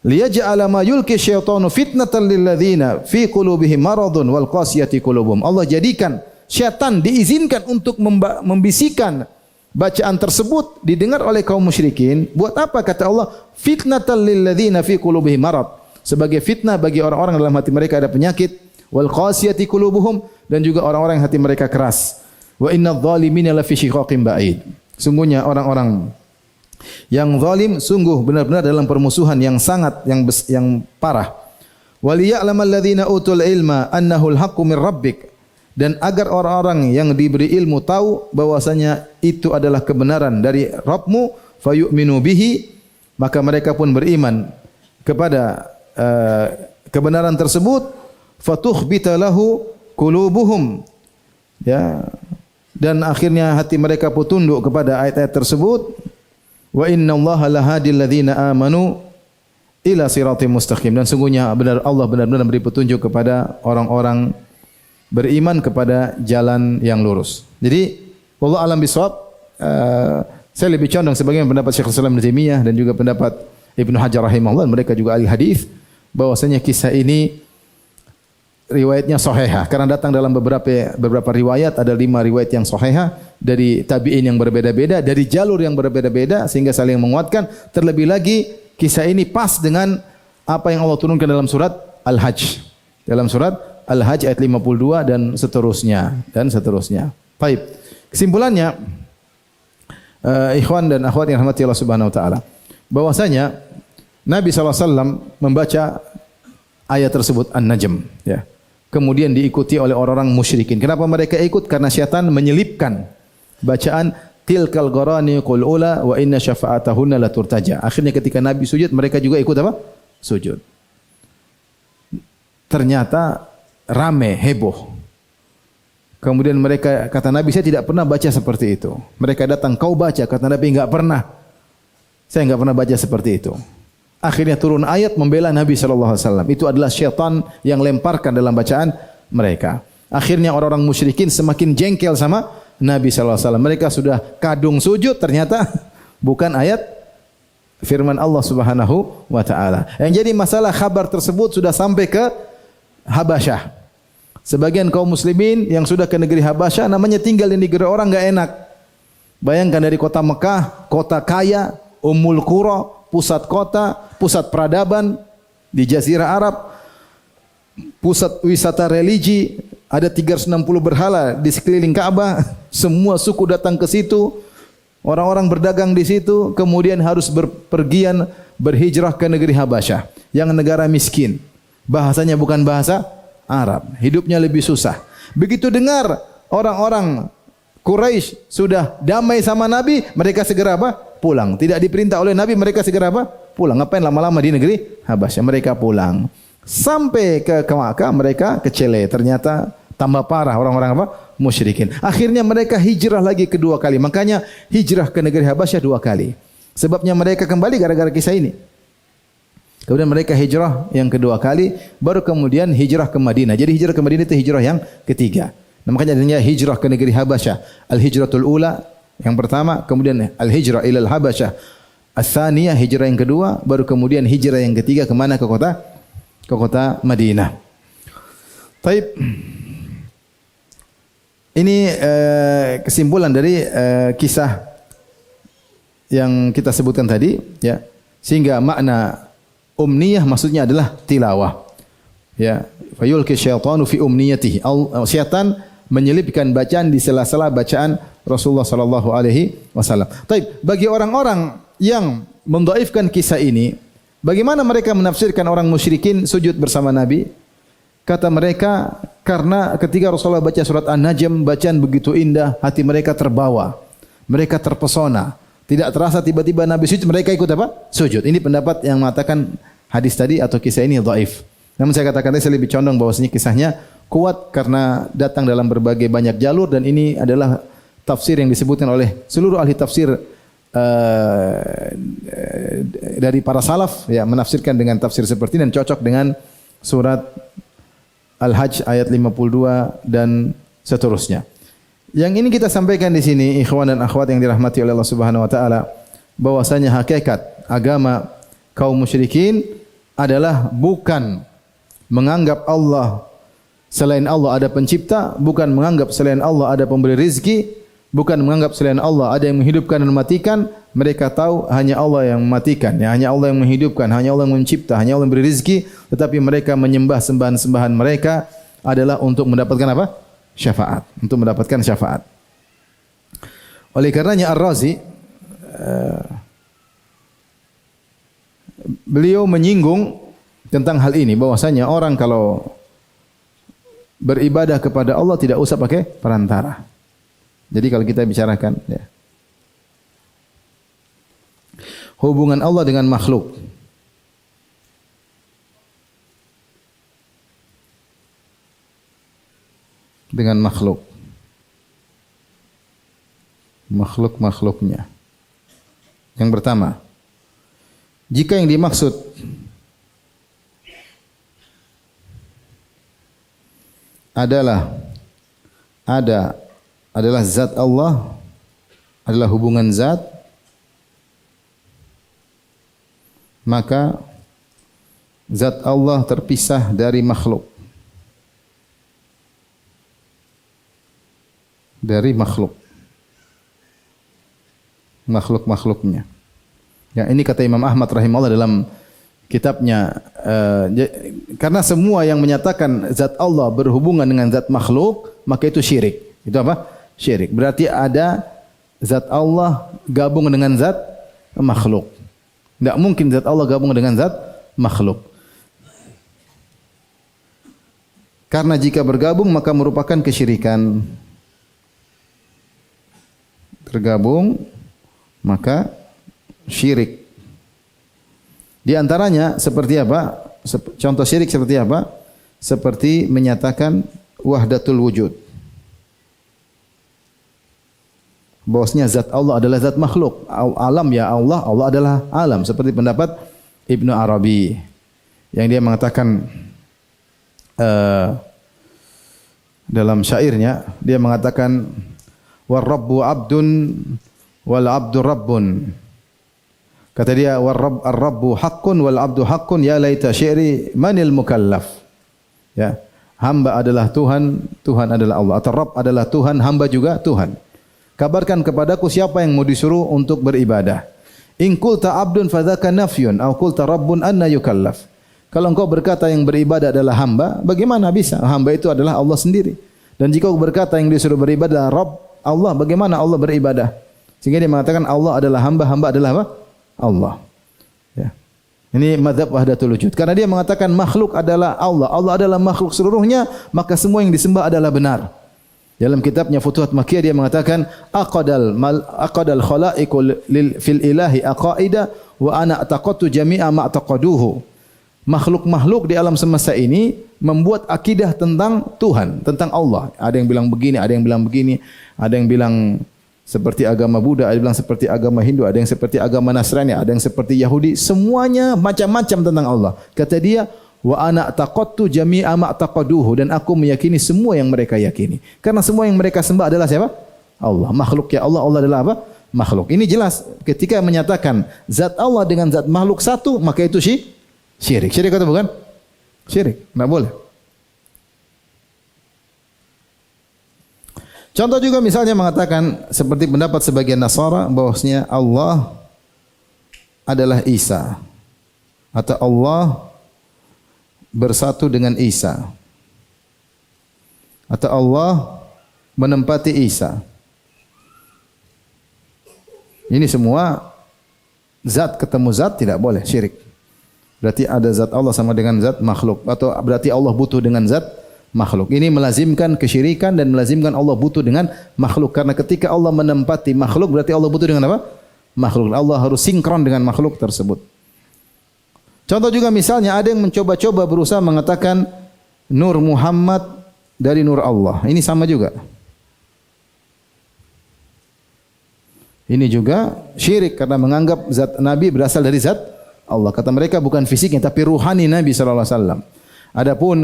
Liyaj'ala ma yulqi syaitanu fitnatan lil ladzina fi qulubihim maradun wal qasiyati qulubuhum. Allah jadikan syaitan diizinkan untuk membisikkan bacaan tersebut didengar oleh kaum musyrikin. Buat apa? Kata Allah, fitnatan lil ladzina fi qulubihim marad, sebagai fitnah bagi orang-orang dalam hati mereka ada penyakit. Wal qasiyati qulubuhum, dan juga orang-orang yang hati mereka keras. Wa innadh dhalimina lafi shiqaqin ba'id. Sungguhnya orang-orang yang zalim sungguh benar-benar dalam permusuhan yang sangat yang parah. Waliya'lamal ladzina utul ilma annahu al-haqqu min rabbik, dan agar orang-orang yang diberi ilmu tahu bahwasanya itu adalah kebenaran dari Rabbmu, fayu'minu bihi, maka mereka pun beriman kepada kebenaran tersebut. Fatukhbita lahu qulubuhum, ya, dan akhirnya hati mereka pun tunduk kepada ayat-ayat tersebut. Wa innallaha lahadil ladzina amanu ila siratim mustaqim, dan sungguhnya Allah benar-benar memberi petunjuk kepada orang-orang beriman kepada jalan yang lurus. Jadi wallahu alam bisawab, saya lebih condong sebagaimana pendapat Syekh Islam Ibnu Taimiyah dan juga pendapat Ibnu Hajar rahimahullah, mereka juga ahli hadis, bahwasanya kisah ini riwayatnya sahihah, karena datang dalam beberapa riwayat, ada 5 riwayat yang sahihah dari tabi'in yang berbeda-beda, dari jalur yang berbeda-beda, sehingga saling menguatkan. Terlebih lagi kisah ini pas dengan apa yang Allah turunkan dalam surat Al-Hajj. Dalam surat Al-Hajj ayat 52 dan seterusnya. Baik. Kesimpulannya, ikhwan dan akhwat yang rahmati Allah Subhanahu wa taala, bahwasanya Nabi SAW membaca ayat tersebut An-Najm, ya. Kemudian diikuti oleh orang-orang musyrikin. Kenapa mereka ikut? Karena syaitan menyelipkan bacaan tilkal ghuraniqul ula wa inna syafa'atahunna la turtaja. Akhirnya ketika Nabi sujud, mereka juga ikut apa? Sujud. Ternyata rame, heboh. Kemudian mereka kata Nabi, saya tidak pernah baca seperti itu. Mereka datang, kau baca, kata Nabi, enggak pernah. Saya enggak pernah baca seperti itu. Akhirnya turun ayat membela Nabi SAW. Itu adalah syaitan yang lemparkan dalam bacaan mereka. Akhirnya orang-orang musyrikin semakin jengkel sama Nabi SAW. Mereka sudah kadung sujud, ternyata bukan ayat firman Allah Subhanahu wa taala. Yang jadi masalah, kabar tersebut sudah sampai ke Habasyah. Sebagian kaum muslimin yang sudah ke negeri Habasyah, namanya tinggal di negeri orang enggak enak. Bayangkan dari kota Mekah, kota kaya, Ummul Qura, pusat kota, pusat peradaban di Jazirah Arab, pusat wisata religi, ada 360 berhala di sekeliling Ka'bah, semua suku datang ke situ, orang-orang berdagang di situ, kemudian harus berpergian berhijrah ke negeri Habasyah yang negara miskin. Bahasanya bukan bahasa Arab, hidupnya lebih susah. Begitu dengar orang-orang Quraisy sudah damai sama Nabi, mereka segera apa? Pulang. Tidak diperintah oleh Nabi, mereka segera apa? Pulang. Ngapain lama-lama di negeri Habasyah? Mereka pulang. Sampai ke Makkah mereka kecele. Ternyata tambah parah orang-orang apa? Musyrikin. Akhirnya mereka hijrah lagi kedua kali. Makanya hijrah ke negeri Habasyah 2 kali. Sebabnya mereka kembali gara-gara kisah ini. Kemudian mereka hijrah yang kedua kali, baru kemudian hijrah ke Madinah. Jadi hijrah ke Madinah itu hijrah yang ketiga. Nah, makanya adanya hijrah ke negeri Habasyah. Al-hijratul ula yang pertama, kemudian al-hijrah ilal Habasyah. As-tsaniyah, hijrah yang kedua, baru kemudian hijrah yang ketiga kemana? Ke kota Madinah. Taib. Ini kesimpulan dari kisah yang kita sebutkan tadi, ya. Sehingga makna umniyah maksudnya adalah tilawah. Ya, fayulqi syaitanu fi umniyatihi. Syaitan menyelipkan bacaan di sela-sela bacaan Rasulullah sallallahu alaihi wasallam. Baik, bagi orang-orang yang mendhaifkan kisah ini, bagaimana mereka menafsirkan orang musyrikin sujud bersama Nabi? Kata mereka, karena ketika Rasulullah baca surat An-Najm, bacaan begitu indah, hati mereka terbawa. Mereka terpesona. Tidak terasa tiba-tiba Nabi sujud, mereka ikut apa? Sujud. Ini pendapat yang mengatakan hadis tadi atau kisah ini dhaif. Namun saya katakan tadi, saya lebih condong bahwasanya kisahnya kuat karena datang dalam berbagai banyak jalur, dan ini adalah tafsir yang disebutkan oleh seluruh ahli tafsir dari para salaf, ya, menafsirkan dengan tafsir seperti ini dan cocok dengan surat Al-Hajj ayat 52 dan seterusnya. Yang ini kita sampaikan di sini, ikhwan dan akhwat yang dirahmati oleh Allah Subhanahu wa taala, bahwasanya hakikat agama kaum musyrikin adalah bukan menganggap Allah selain Allah ada pencipta, bukan menganggap selain Allah ada pemberi rizki, bukan menganggap selain Allah ada yang menghidupkan dan mematikan. Mereka tahu hanya Allah yang mematikan, ya, hanya Allah yang menghidupkan, hanya Allah yang mencipta, hanya Allah yang memberi rizki, tetapi mereka menyembah sembahan-sembahan mereka adalah untuk mendapatkan apa? Syafaat, untuk mendapatkan syafaat. Oleh karenanya Ar-Razi beliau menyinggung tentang hal ini, bahwasanya orang kalau beribadah kepada Allah tidak usah pakai perantara. Jadi kalau kita bicarakan, ya, hubungan Allah dengan makhluk, dengan makhluknya. Yang pertama, jika yang dimaksud adalah zat Allah, adalah hubungan zat, maka zat Allah terpisah dari makhluk. Dari makhluknya. Ya, ini kata Imam Ahmad rahimahullah dalam kitabnya, karena semua yang menyatakan zat Allah berhubungan dengan zat makhluk, maka itu syirik. Itu apa? Syirik. Berarti ada zat Allah gabung dengan zat makhluk. Tidak mungkin zat Allah gabung dengan zat makhluk. Karena jika bergabung maka merupakan kesyirikan. Tergabung maka syirik. Di antaranya seperti apa? Contoh syirik seperti apa? Seperti menyatakan wahdatul wujud. bahwasanya zat Allah adalah zat makhluk. Alam ya Allah, Allah adalah alam. Seperti pendapat Ibnu Arabi yang dia mengatakan dalam syairnya, dia mengatakan war rabbu abdun wal abdu rabbun. Kata dia ar-rabbu haqqun wal abdu haqqun ya laita syi'ri manil mukallaf. Ya, hamba adalah Tuhan, Tuhan adalah Allah. Atau Rabb adalah Tuhan, hamba juga Tuhan. Kabarkan kepadaku siapa yang mau disuruh untuk beribadah. In qulta abdun fadzaka nafyun aw qulta rabbun anna yukallaf. Kalau engkau berkata yang beribadah adalah hamba, bagaimana bisa? Hamba itu adalah Allah sendiri. Dan jika engkau berkata yang disuruh beribadah adalah Rabb, Allah, bagaimana Allah beribadah? Sehingga dia mengatakan Allah adalah hamba, hamba adalah apa? Allah. Ya. Ini mazhab wahdatul wujud. Karena dia mengatakan makhluk adalah Allah, Allah adalah makhluk seluruhnya, maka semua yang disembah adalah benar. Dalam kitabnya Futuhat Makkiyah dia mengatakan aqadal khalaiqu fil ilahi aqaida wa ana taqattu jami'a ma taqaduhu. Makhluk-makhluk di alam semesta ini membuat akidah tentang Tuhan, tentang Allah. Ada yang bilang begini, ada yang bilang begini, ada yang bilang seperti agama Buddha, ada yang bilang seperti agama Hindu, ada yang seperti agama Nasrani, ada yang seperti Yahudi, semuanya macam-macam tentang Allah. Kata dia, wa ana taqattu jami'a ma taqaduhu, dan aku meyakini semua yang mereka yakini. Karena semua yang mereka sembah adalah siapa? Allah. Makhluk ya Allah, Allah adalah apa? Makhluk. Ini jelas ketika menyatakan zat Allah dengan zat makhluk satu, maka itu syirik. Syirik atau bukan? Syirik. Enggak boleh. Contoh juga misalnya mengatakan seperti pendapat sebagian Nasara bahwasanya Allah adalah Isa atau Allah bersatu dengan Isa atau Allah menempati Isa. Ini semua zat ketemu zat tidak boleh, syirik. Berarti ada zat Allah sama dengan zat makhluk, atau berarti Allah butuh dengan zat makhluk. Ini melazimkan kesyirikan dan melazimkan Allah butuh dengan makhluk. Karena ketika Allah menempati makhluk, berarti Allah butuh dengan apa? Makhluk. Allah harus sinkron dengan makhluk tersebut. Contoh juga misalnya ada yang mencoba-coba berusaha mengatakan Nur Muhammad dari Nur Allah. Ini sama juga. Ini juga syirik karena menganggap zat Nabi berasal dari zat Allah. Kata mereka bukan fisiknya tapi ruhani Nabi sallallahu alaihi wasallam. Adapun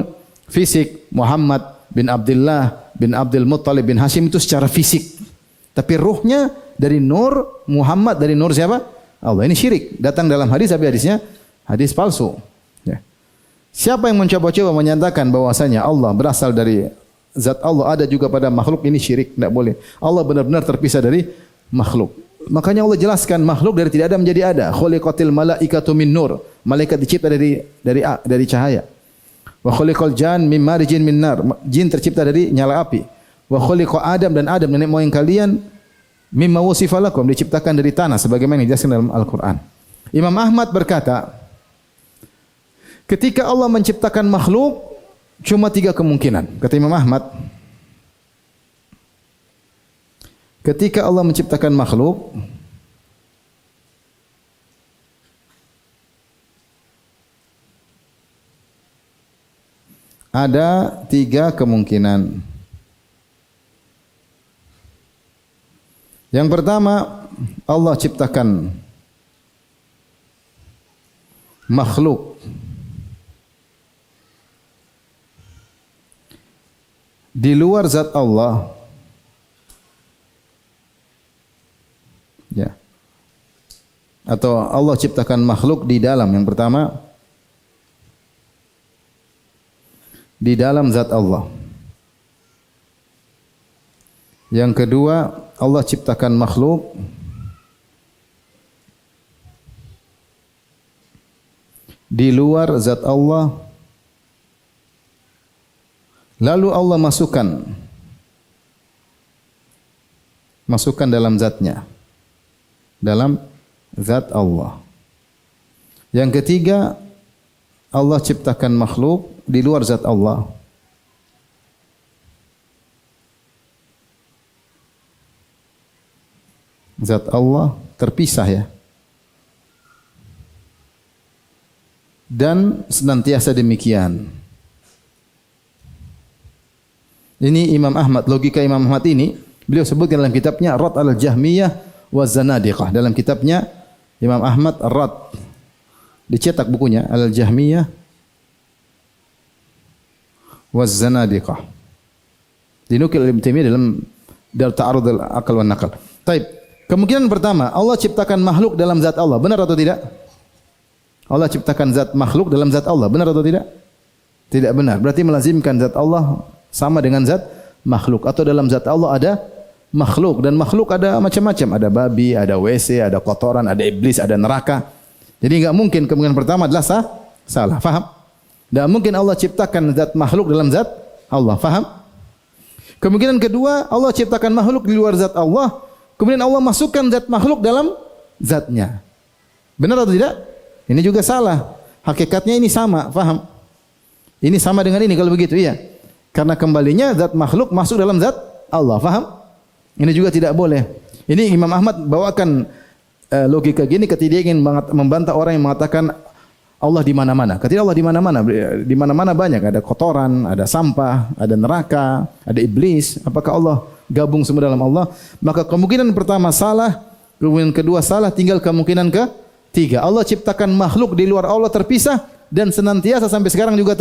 fisik Muhammad bin Abdullah bin Abdul Muttalib bin Hashim itu secara fisik. Tapi ruhnya dari Nur Muhammad, dari Nur siapa? Allah. Ini syirik. Datang dalam hadis tapi hadisnya hadis palsu. Ya. Siapa yang mencoba-coba menyatakan bahwasanya Allah berasal dari zat Allah ada juga pada makhluk, ini syirik, tidak boleh. Allah benar-benar terpisah dari makhluk. Makanya Allah jelaskan makhluk dari tidak ada menjadi ada. Khuliqatil malaikatu min nur. Malaikat dicipta dari cahaya. Wa khuliqal jan min marijin min nar. Jin tercipta dari nyala api. Wa khuliqa Adam, dan Adam nenek moyang kalian mimma wusifa lakum, diciptakan dari tanah sebagaimana dijelaskan dalam Al-Qur'an. Imam Ahmad berkata, ketika Allah menciptakan makhluk cuma 3 kemungkinan. Kata Imam Ahmad, ketika Allah menciptakan makhluk, ada 3 kemungkinan. Yang pertama, Allah ciptakan makhluk di luar zat Allah. Ya. Atau Allah ciptakan makhluk di dalam. Yang pertama, di dalam zat Allah. Yang kedua, Allah ciptakan makhluk di luar zat Allah. Lalu Allah masukkan dalam zatnya. Dalam zat Allah. Yang ketiga, Allah ciptakan makhluk di luar zat Allah. Zat Allah terpisah ya. Dan senantiasa demikian. Ini Imam Ahmad, logika Imam Ahmad ini Beliau sebutkan dalam kitabnya Rad al-Jahmiyah wa Zanadiqah. Dalam kitabnya Imam Ahmad Rad, dicetak bukunya Al-Jahmiyah wa Zanadiqah. Dinukil oleh Ibnu Taimiyah dalam Ta'arud al-Aql wan Naql. Taib. Kemungkinan pertama, Allah ciptakan makhluk dalam zat Allah. Benar atau tidak? Allah ciptakan zat makhluk dalam zat Allah. Benar atau tidak? Tidak benar. Berarti melazimkan zat Allah sama dengan zat makhluk. Atau dalam zat Allah ada makhluk. Dan makhluk ada macam-macam. Ada babi, ada WC, ada kotoran, ada iblis, ada neraka. Jadi enggak mungkin kemungkinan pertama adalah salah. Faham? Tidak mungkin Allah ciptakan zat makhluk dalam zat Allah. Faham? Kemungkinan kedua, Allah ciptakan makhluk di luar zat Allah. Kemudian Allah masukkan zat makhluk dalam zatnya. Benar atau tidak? Ini juga salah. Hakikatnya ini sama. Faham? Ini sama dengan ini kalau begitu, iya. Karena kembalinya zat makhluk masuk dalam zat Allah. Faham? Ini juga tidak boleh. Ini Imam Ahmad bawakan logika gini ketika dia ingin membantah orang yang mengatakan Allah di mana-mana. Ketika Allah di mana-mana, di mana-mana banyak, ada kotoran, ada sampah, ada neraka, ada iblis. Apakah Allah gabung semua dalam Allah? Maka kemungkinan pertama salah, kemungkinan kedua salah, tinggal kemungkinan ketiga. Allah ciptakan makhluk di luar Allah terpisah dan senantiasa sampai sekarang juga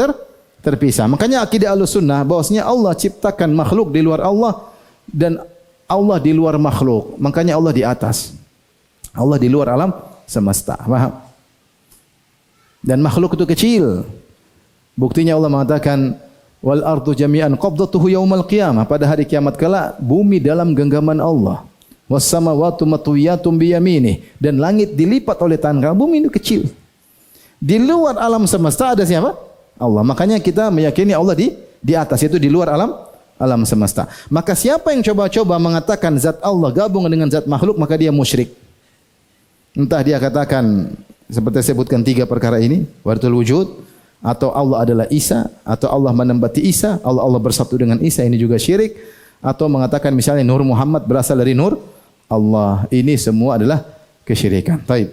terpisah. Makanya akidah Ahlussunnah bahwasanya Allah ciptakan makhluk di luar Allah dan Allah di luar makhluk. Makanya Allah di atas. Allah di luar alam semesta. Paham? Dan makhluk itu kecil. Buktinya Allah mengatakan wal ardu jami'an qabdatuhu yaumal qiyamah. Pada hari kiamat kala bumi dalam genggaman Allah. Was samawati matwiyatum bi yaminih. Dan langit dilipat oleh tangan. Bumi itu kecil. Di luar alam semesta ada siapa? Allah. Makanya kita meyakini Allah di atas, itu di luar alam semesta. Maka siapa yang coba-coba mengatakan zat Allah gabung dengan zat makhluk, maka dia musyrik. Entah dia katakan seperti saya sebutkan 3 perkara ini, wahdatul wujud, atau Allah adalah Isa, atau Allah menembati Isa, Allah bersatu dengan Isa, ini juga syirik, atau mengatakan misalnya Nur Muhammad berasal dari Nur Allah. Ini semua adalah kesyirikan. Baik.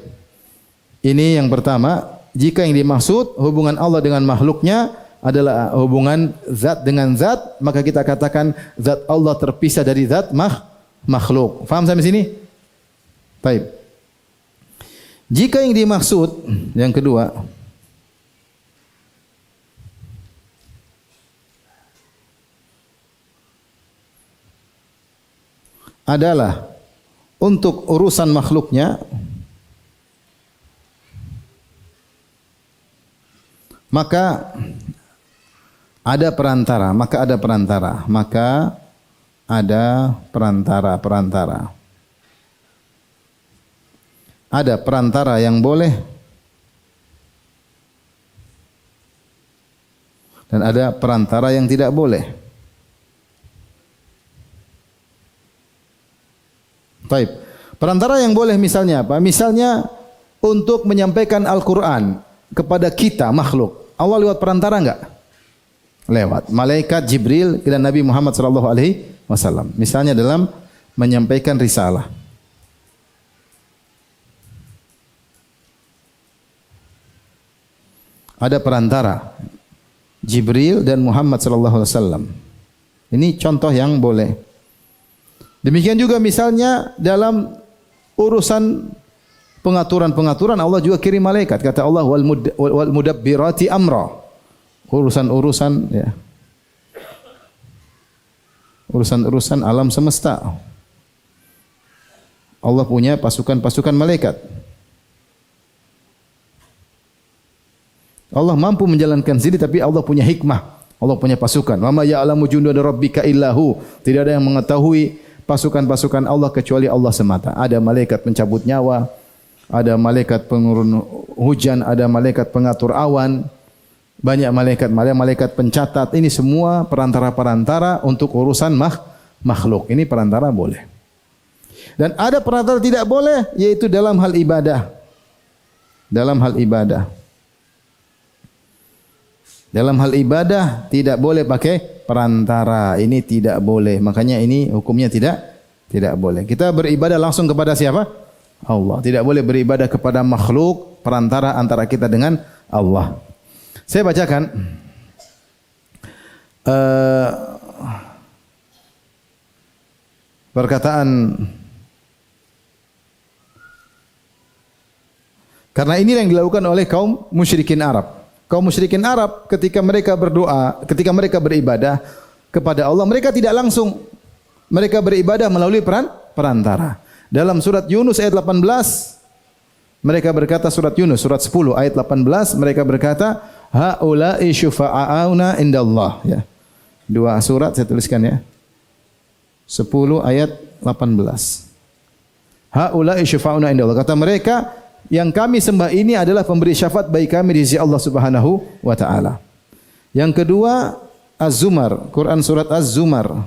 Ini yang pertama, jika yang dimaksud hubungan Allah dengan makhluknya adalah hubungan zat dengan zat, maka kita katakan zat Allah terpisah dari zat makhluk. Faham sampai sini? Baik. Jika yang dimaksud yang kedua adalah untuk urusan makhluknya, maka ada perantara, Ada perantara yang boleh dan ada perantara yang tidak boleh. Baik. Perantara yang boleh misalnya apa? Misalnya untuk menyampaikan Al-Quran kepada kita makhluk. Allah lewat perantara enggak? Lewat malaikat Jibril dan Nabi Muhammad SAW. Misalnya dalam menyampaikan risalah. Ada perantara Jibril dan Muhammad SAW. Ini contoh yang boleh. Demikian juga misalnya dalam urusan pengaturan Allah juga kirim malaikat. Kata Allah wal mudabbirati amra. Urusan-urusan ya. Urusan-urusan alam semesta. Allah punya pasukan-pasukan malaikat. Allah mampu menjalankan sendiri, tapi Allah punya hikmah. Allah punya pasukan. Wa ma ya'lamu junuda rabbika illahu. Tidak ada yang mengetahui pasukan-pasukan Allah kecuali Allah semata. Ada malaikat pencabut nyawa, ada malaikat pengurun hujan, ada malaikat pengatur awan, banyak malaikat pencatat. Ini semua perantara-perantara untuk urusan makhluk. Ini perantara boleh. Dan ada perantara tidak boleh, yaitu dalam hal ibadah. Dalam hal ibadah. Dalam hal ibadah tidak boleh pakai perantara. Ini tidak boleh. Makanya ini hukumnya tidak boleh. Kita beribadah langsung kepada siapa? Allah. Tidak boleh beribadah kepada makhluk, perantara antara kita dengan Allah. Saya bacakan perkataan karena ini yang dilakukan oleh kaum musyrikin Arab. Kaum musyrikin Arab ketika mereka berdoa, ketika mereka beribadah kepada Allah, mereka tidak langsung, mereka beribadah melalui perantara. Dalam surat Yunus ayat 18 mereka berkata, surat Yunus surat 10 ayat 18 mereka berkata, haula'i syufa'auna indallah, ya. Dua surat saya tuliskan, ya. 10 ayat 18. Haula'i syufa'auna indallah. Kata mereka, yang kami sembah ini adalah pemberi syafaat bagi kami di sisi Allah Subhanahu wa taala. Yang kedua, Az-Zumar, Quran surat Az-Zumar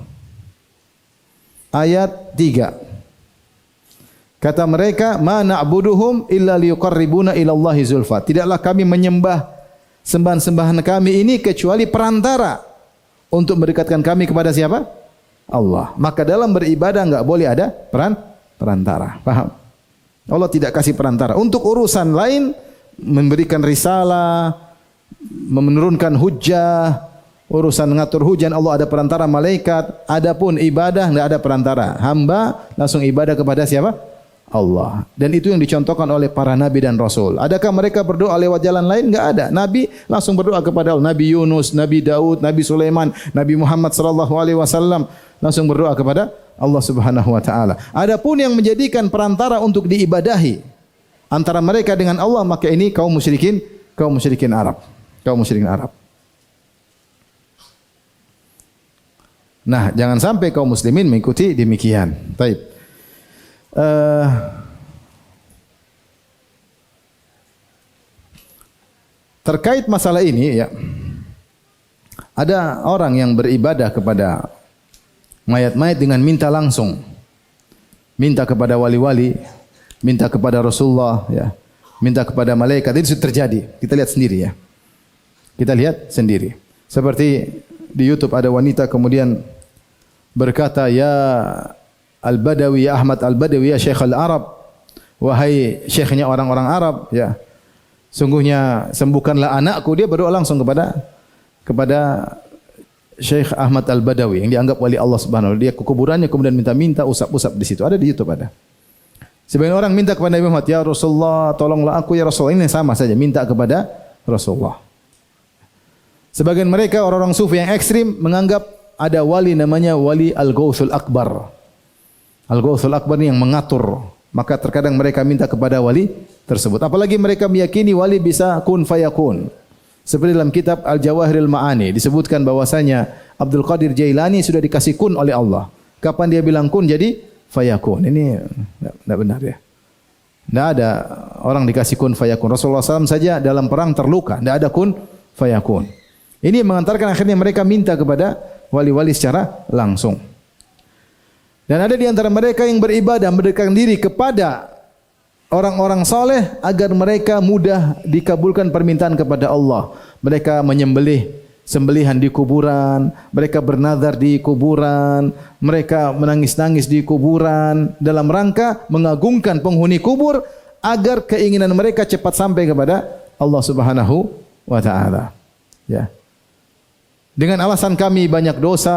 ayat 3. Kata mereka, ma na'buduhum illa liyuqarribuna ila Allahi zulfa. Tidaklah kami menyembah sembahan-sembahan kami ini kecuali perantara untuk mendekatkan kami kepada siapa? Allah. Maka dalam beribadah enggak boleh ada perantara. Paham? Allah tidak kasih perantara. Untuk urusan lain, memberikan risalah, menurunkan hujjah, urusan mengatur hujan, Allah ada perantara malaikat. Adapun ibadah tidak ada perantara. Hamba langsung ibadah kepada siapa? Allah. Dan itu yang dicontohkan oleh para nabi dan rasul. Adakah mereka berdoa lewat jalan lain? Enggak ada. Nabi langsung berdoa kepada Allah. Nabi Yunus, Nabi Daud, Nabi Sulaiman, Nabi Muhammad sallallahu alaihi wasallam langsung berdoa kepada Allah Subhanahu wa taala. Adapun yang menjadikan perantara untuk diibadahi antara mereka dengan Allah, maka ini kaum musyrikin Arab. Kaum musyrikin Arab. Nah, jangan sampai kaum muslimin mengikuti demikian. Baik. Terkait masalah ini, ya. Ada orang yang beribadah kepada mayat-mayat dengan minta langsung. Minta kepada wali-wali, minta kepada Rasulullah, ya. Minta kepada malaikat. Itu terjadi. Kita lihat sendiri, ya. Kita lihat sendiri. Seperti di YouTube ada wanita kemudian berkata, ya Al-Badawi, ya Ahmad Al-Badawi, ya Syekh Al-Arab, wahai syekhnya orang-orang Arab, ya. Sungguhnya sembuhkanlah anakku. Dia berdoa langsung kepada Syekh Ahmad Al-Badawi yang dianggap wali Allah Subhanahu wa taala. Dia ke kuburannya kemudian minta-minta usap-usap di situ. Ada di YouTube ada. Sebagian orang minta kepada Nabi Muhammad, ya Rasulullah, tolonglah aku ya Rasulullah. Ini sama saja, minta kepada Rasulullah. Sebagian mereka orang-orang sufi yang ekstrim menganggap ada wali namanya wali Al-Ghauthul Akbar. Al-Ghauthul Akbar ini yang mengatur. Maka terkadang mereka minta kepada wali tersebut. Apalagi mereka meyakini wali bisa kun fayakun. Seperti dalam kitab Al-Jawahirul Ma'ani disebutkan bahwasanya Abdul Qadir Jailani sudah dikasih kun oleh Allah. Kapan dia bilang kun jadi fayakun. Ini tidak benar, ya. Tidak ada orang dikasih kun fayakun. Rasulullah SAW saja dalam perang terluka. Tidak ada kun fayakun. Ini mengantarkan akhirnya mereka minta kepada wali-wali secara langsung. Dan ada di antara mereka yang beribadah mendekatkan diri kepada orang-orang soleh agar mereka mudah dikabulkan permintaan kepada Allah. Mereka menyembelih sembelihan di kuburan, mereka bernazar di kuburan, mereka menangis-nangis di kuburan dalam rangka mengagungkan penghuni kubur agar keinginan mereka cepat sampai kepada Allah Subhanahu wa taala. Ya. Dengan alasan kami banyak dosa,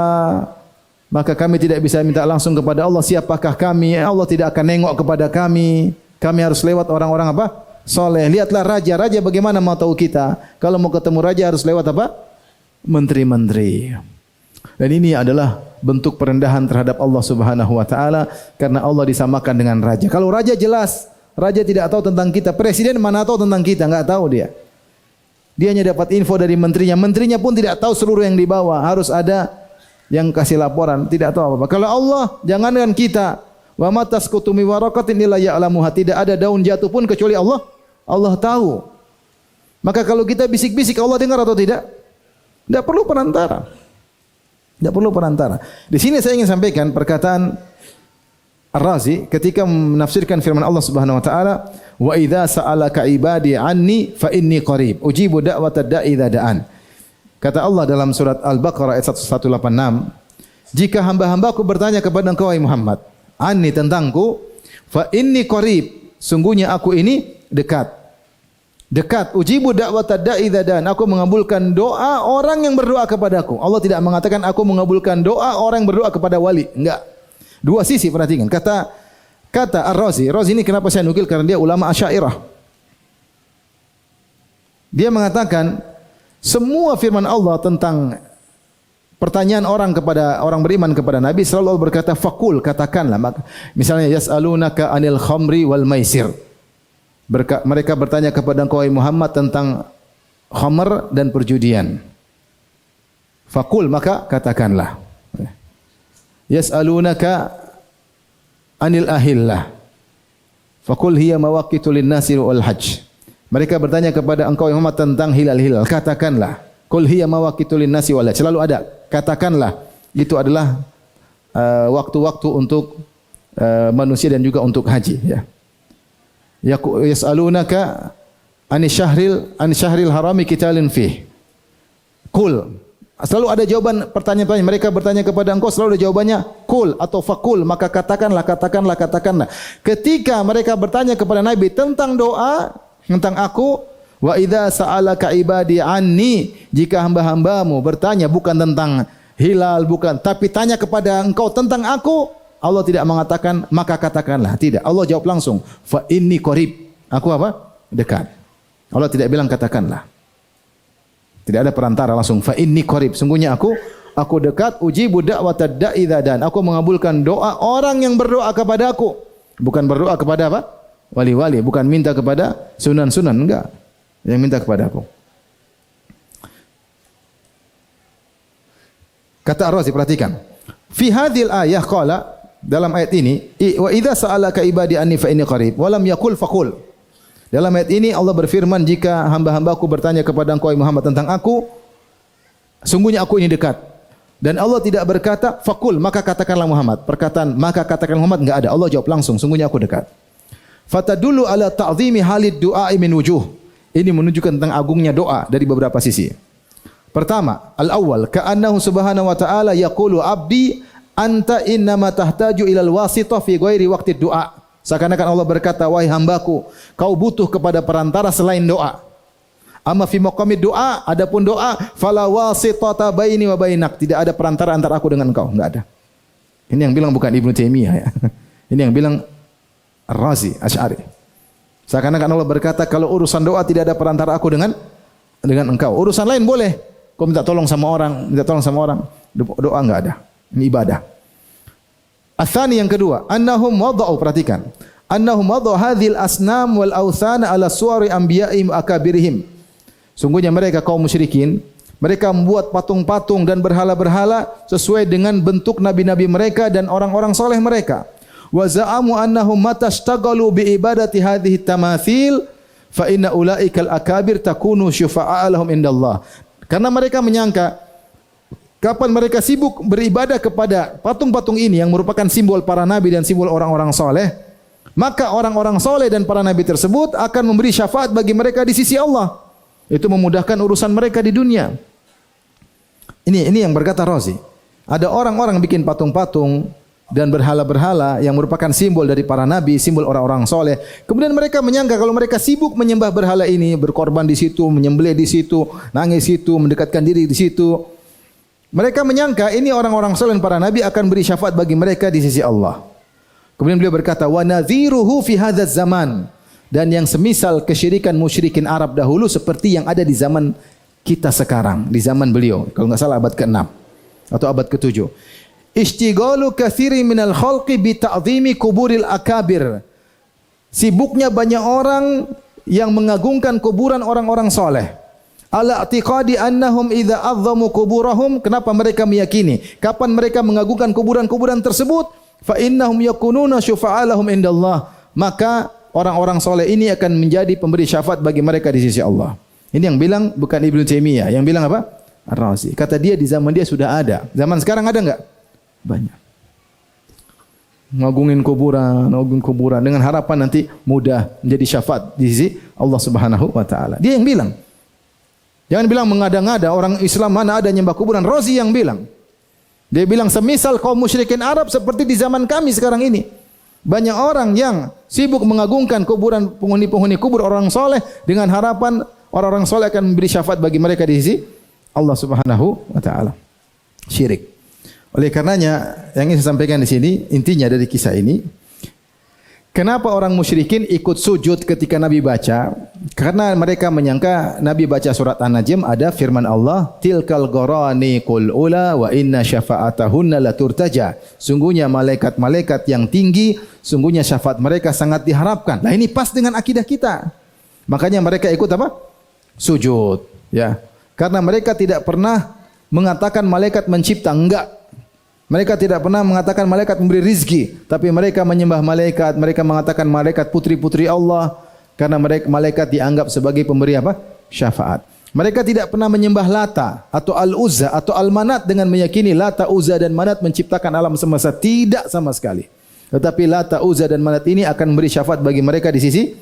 maka kami tidak bisa minta langsung kepada Allah. Siapakah kami? Allah tidak akan nengok kepada kami. Kami harus lewat orang-orang apa? Soleh. Lihatlah raja bagaimana mau tahu kita. Kalau mau ketemu raja harus lewat apa? Menteri-menteri. Dan ini adalah bentuk perendahan terhadap Allah Subhanahu wa taala karena Allah disamakan dengan raja. Kalau raja jelas, raja tidak tahu tentang kita. Presiden mana tahu tentang kita? Enggak tahu dia. Dia hanya dapat info dari menterinya. Menterinya pun tidak tahu seluruh yang dibawa. Harus ada yang kasih laporan. Tidak tahu apa-apa. Kalau Allah, jangankan kita. Wa ma tasqutu min waraqatin illa ya'lamuha. Tidak ada daun jatuh pun kecuali Allah tahu. Maka kalau kita bisik-bisik, Allah dengar atau tidak? Tidak perlu perantara. Tidak perlu perantara. Di sini saya ingin sampaikan perkataan Ar-Razi ketika menafsirkan firman Allah Subhanahu wa taala, "Wa idza sa'alaka ibadi anni fa inni qarib, ujibu da'watad da'i idza da'an." Kata Allah dalam surat Al-Baqarah ayat 186, "Jika hamba-hambaku bertanya kepada engkau wahai Muhammad, anni tentangku, fa inni qarib, sungguhnya aku ini dekat." Dekat. Ujibu da'watad da'i idza da'an. Aku mengabulkan doa orang yang berdoa kepadaku. Allah tidak mengatakan aku mengabulkan doa orang yang berdoa kepada wali. Enggak. Dua sisi, perhatikan. Kata Ar-Razi ini kenapa saya nukil? Karena dia ulama Asy'ariyah. Dia mengatakan semua firman Allah tentang pertanyaan orang beriman kepada Nabi selalu Allah berkata faqul, katakanlah. Misalnya yas'alunaka 'anil khamri wal maisir. Mereka bertanya kepada engkau Muhammad tentang khamr dan perjudian. Faqul, maka katakanlah. Yas'alunaka 'anil ahillah. Faqul hiya mawaqitu lin-nasi wal hajj. Mereka bertanya kepada engkau Muhammad tentang hilal-hilal. Katakanlah, qul hiya mawaqitu lin-nasi wal hajj. Selalu ada, katakanlah itu adalah waktu-waktu untuk manusia dan juga untuk haji, ya. Yas'alunaka an syahril harami qitalin fih. Qul. Selalu ada jawaban pertanyaan-pertanyaan. Mereka bertanya kepada engkau, selalu ada jawabannya qul atau faqul, maka katakanlah. Ketika mereka bertanya kepada Nabi tentang doa, tentang aku, wa idza sa'alaka ibadi anni, jika hamba-hambamu bertanya bukan tentang hilal, bukan, tapi tanya kepada engkau tentang aku, Allah tidak mengatakan maka katakanlah. Tidak, Allah jawab langsung, fa inni qarib. Aku apa? Dekat. Allah tidak bilang katakanlah. Tidak ada perantara, langsung fa inni qarib. Sungguhnya aku dekat, ujibu da'watad da'i idza dan. Aku mengabulkan doa orang yang berdoa kepada aku. Bukan berdoa kepada apa? Wali-wali, bukan minta kepada sunan-sunan, enggak. Yang minta kepada aku. Kata Ar-Razi, perhatikan. Fi hadhil ayah qala, dalam ayat ini, wa idza sa'alaka ibadi anni fa inni qarib wa lam yaqul faqul. Dalam ayat ini Allah berfirman, jika hamba-hambaku bertanya kepada engkau Muhammad tentang aku, sungguhnya aku ini dekat. Dan Allah tidak berkata faqul, maka katakanlah Muhammad. Perkataan maka katakan Muhammad enggak ada. Allah jawab langsung, sungguhnya aku dekat. Fatadullu ala ta'zimi halid du'a min wujuh. Ini menunjukkan tentang agungnya doa dari beberapa sisi. Pertama, al-awwal, ka'annahu subhanahu wa ta'ala yaqulu abdi anta innama tahtaju ilal wasitah fi ghairi waqti du'a. Seakan-akan Allah berkata, wahai hambaku, kau butuh kepada perantara selain doa. Amma fi maqamid doa, adapun doa, fala wasitata baini wa bainak. Tidak ada perantara antara aku dengan engkau, enggak ada. Ini yang bilang bukan Ibnu Taimiyah, ya. Ini yang bilang Ar-Razi Asy'ari. Seakan-akan Allah berkata, kalau urusan doa tidak ada perantara aku dengan engkau. Urusan lain boleh. Kau minta tolong sama orang, doa enggak ada. Ini ibadah. Atsani, yang kedua, annahum wada'u, perhatikan. Annahum wada'u hadhil asnam wal awthana ala suwari anbiya'ihim akabirihim. Sungguhnya mereka kaum musyrikin, mereka membuat patung-patung dan berhala-berhala sesuai dengan bentuk nabi-nabi mereka dan orang-orang soleh mereka. Wa za'amu annahum matashtagalu bi ibadati hadhihi tamathil fa inna ulaikal akabir takunu syufa'a lahum indallah. Karena mereka menyangka kapan mereka sibuk beribadah kepada patung-patung ini yang merupakan simbol para nabi dan simbol orang-orang soleh, maka orang-orang soleh dan para nabi tersebut akan memberi syafaat bagi mereka di sisi Allah. Itu memudahkan urusan mereka di dunia. Ini yang berkata Razi. Ada orang-orang bikin patung-patung dan berhala-berhala yang merupakan simbol dari para nabi, simbol orang-orang soleh. Kemudian mereka menyangka kalau mereka sibuk menyembah berhala ini, berkorban di situ, menyembelih di situ, nangis di situ, mendekatkan diri di situ, mereka menyangka ini orang-orang soleh para nabi akan beri syafaat bagi mereka di sisi Allah. Kemudian beliau berkata, wa nadhiruhu fi hadzal zaman, dan yang semisal kesyirikan musyrikin Arab dahulu seperti yang ada di zaman kita sekarang, di zaman beliau, kalau enggak salah abad ke-6 atau abad ke-7. Ishtighalu katsiri minal khalqi bi ta'dhimi kuburil akabir. Sibuknya banyak orang yang mengagungkan kuburan orang-orang soleh. Ala i'tiqadi annahum idza azzamu kuburahum, kenapa mereka meyakini kapan mereka mengagungkan kuburan-kuburan tersebut, fa innahum yakununa syufa'a lahum indallah, maka orang-orang soleh ini akan menjadi pemberi syafaat bagi mereka di sisi Allah. Ini yang bilang bukan Ibnu Taimiyah, yang bilang apa? Ar-Razi. Kata dia di zaman dia sudah ada. Zaman sekarang ada enggak? Banyak. Ngagungin kuburan dengan harapan nanti mudah menjadi syafaat di sisi Allah Subhanahu wa taala. Dia yang bilang. Jangan bilang mengada-ngada, orang Islam mana ada nyembah kuburan. Razi yang bilang. Dia bilang semisal kaum musyrikin Arab seperti di zaman kami sekarang ini. Banyak orang yang sibuk mengagungkan kuburan penghuni-penghuni kubur orang soleh dengan harapan orang-orang soleh akan memberi syafaat bagi mereka di sisi Allah Subhanahu wa taala. Syirik. Oleh karenanya, yang ingin saya sampaikan di sini, intinya dari kisah ini, kenapa orang musyrikin ikut sujud ketika Nabi baca? Karena mereka menyangka Nabi baca surat An-Najm ada firman Allah, tilkal gorani qul ula wa inna syafa'atahunna laturtaja. Sungguhnya malaikat-malaikat yang tinggi, sungguhnya syafaat mereka sangat diharapkan. Nah ini pas dengan akidah kita. Makanya mereka ikut apa? Sujud. Ya, karena mereka tidak pernah mengatakan malaikat mencipta, enggak. Mereka tidak pernah mengatakan malaikat memberi rizki, tapi mereka menyembah malaikat, mereka mengatakan malaikat putri-putri Allah, karena mereka malaikat dianggap sebagai pemberi apa? Syafaat. Mereka tidak pernah menyembah Lata atau Al-Uzza atau Al-Manat dengan meyakini Lata, Uzza dan Manat menciptakan alam semesta, tidak sama sekali. Tetapi Lata, Uzza dan Manat ini akan memberi syafaat bagi mereka di sisi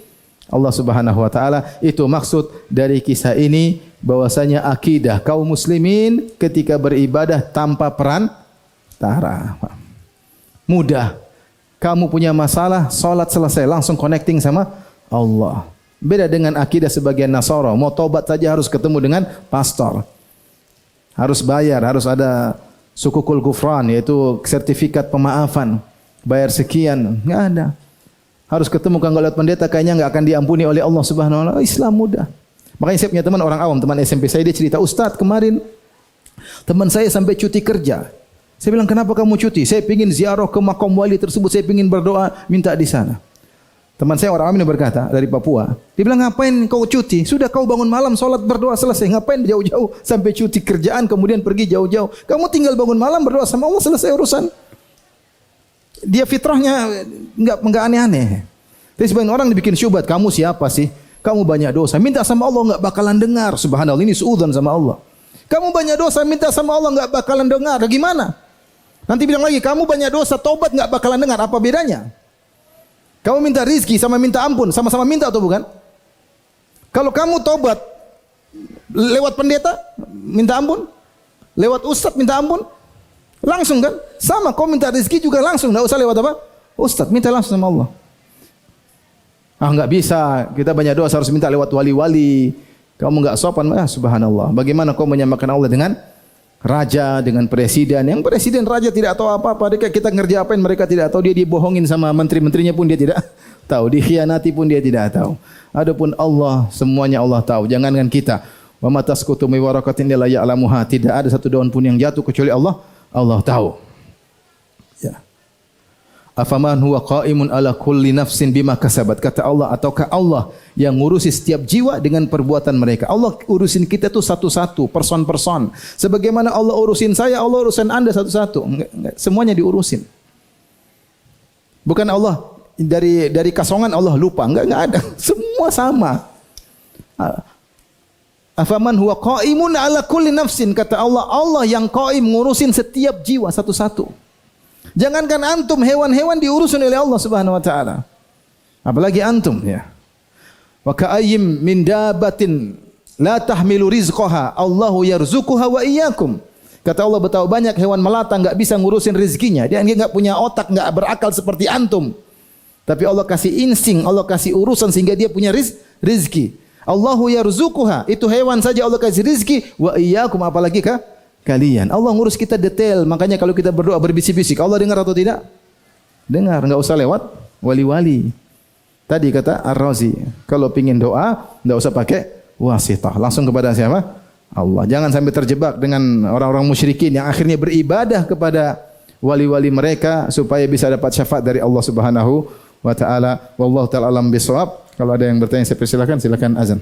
Allah Subhanahu wa taala. Itu maksud dari kisah ini, bahwasanya akidah kaum muslimin ketika beribadah tanpa perantara. Mudah. Kamu punya masalah, salat selesai langsung connecting sama Allah. Beda dengan akidah sebagian Nasara, mau tobat saja harus ketemu dengan pastor. Harus bayar, harus ada sukukul gufran, yaitu sertifikat pemaafan. Bayar sekian, enggak ada. Harus ketemu kalau lihat pendeta kayaknya enggak akan diampuni oleh Allah Subhanahu wa taala. Islam mudah. Makanya saya punya teman orang awam, teman SMP saya, dia cerita, "Ustaz, kemarin teman saya sampai cuti kerja." Saya bilang, "Kenapa kamu cuti?" "Saya ingin ziarah ke makam wali tersebut, saya ingin berdoa, minta di sana." Teman saya orang awam ini berkata, dari Papua. Dia bilang, "Ngapain kau cuti? Sudah kau bangun malam, solat berdoa selesai. Ngapain jauh-jauh sampai cuti kerjaan kemudian pergi jauh-jauh? Kamu tinggal bangun malam berdoa sama Allah, selesai urusan." Dia fitrahnya enggak aneh-aneh. Tapi sebagian orang dibikin syubhat, "Kamu siapa sih? Kamu banyak dosa. Minta sama Allah enggak bakalan dengar." Subhanallah, ini suudzon sama Allah. "Kamu banyak dosa, minta sama Allah enggak bakalan dengar." Gimana? Nanti bilang lagi, "Kamu banyak dosa, taubat enggak bakalan dengar." Apa bedanya? Kamu minta rizki sama minta ampun, sama-sama minta atau bukan? Kalau kamu taubat lewat pendeta minta ampun, lewat ustaz minta ampun, langsung kan? Sama, kau minta rizki juga langsung, enggak usah lewat apa? Ustaz, minta langsung sama Allah. Ah, enggak bisa, kita banyak dosa harus minta lewat wali-wali. Kamu enggak sopan, subhanallah. Bagaimana kau menyamakan Allah dengan raja, dengan presiden? Yang presiden raja tidak tahu apa-apa. Kita ngerja apain mereka tidak tahu. Dia dibohongin sama menteri-menterinya pun dia tidak tahu. Dikhianati pun dia tidak tahu. Adapun Allah, semuanya Allah tahu. Jangankan kita. Wa ma tasqutu min waraqatin illa ya'lamuha. Tidak ada satu daun pun yang jatuh kecuali Allah tahu. Ya. Afaman huwa qa'imun ala kulli nafsin bima kasabat. Kata Allah, ataukah Allah yang ngurusi setiap jiwa dengan perbuatan mereka? Allah urusin kita tu satu-satu, person-person. Sebagaimana Allah urusin saya, Allah urusin Anda satu-satu. Semuanya diurusin. Bukan Allah dari kasongan Allah lupa, enggak ada. Semua sama. Afaman huwa qa'imun ala kulli nafsin. Kata Allah, Allah yang qaim ngurusin setiap jiwa satu-satu. Jangankan antum, hewan-hewan diurusin oleh Allah Subhanahu wa taala. Apalagi antum, ya. Wa ka'ayyim min dabatin la tahmilu rizqaha Allahu yarzuquha wa iyyakum. Kata Allah, betapa banyak hewan melata enggak bisa ngurusin rezekinya. Dia enggak punya otak, enggak berakal seperti antum. Tapi Allah kasih insting, Allah kasih urusan sehingga dia punya rezeki. Allahu yarzuquha, itu hewan saja Allah kasih rezeki, wa iyyakum, apalagi kalian. Allah ngurus kita detail. Makanya kalau kita berdoa berbisik-bisik, Allah dengar atau tidak? Dengar. Enggak usah lewat wali-wali. Tadi kata Ar-Razi, kalau pingin doa, enggak usah pakai wasithah. Langsung kepada siapa? Allah. Jangan sampai terjebak dengan orang-orang musyrikin yang akhirnya beribadah kepada wali-wali mereka supaya bisa dapat syafaat dari Allah Subhanahu wa taala. Wallahu taala alam bisawab. Kalau ada yang bertanya, saya persilakan, silakan azan.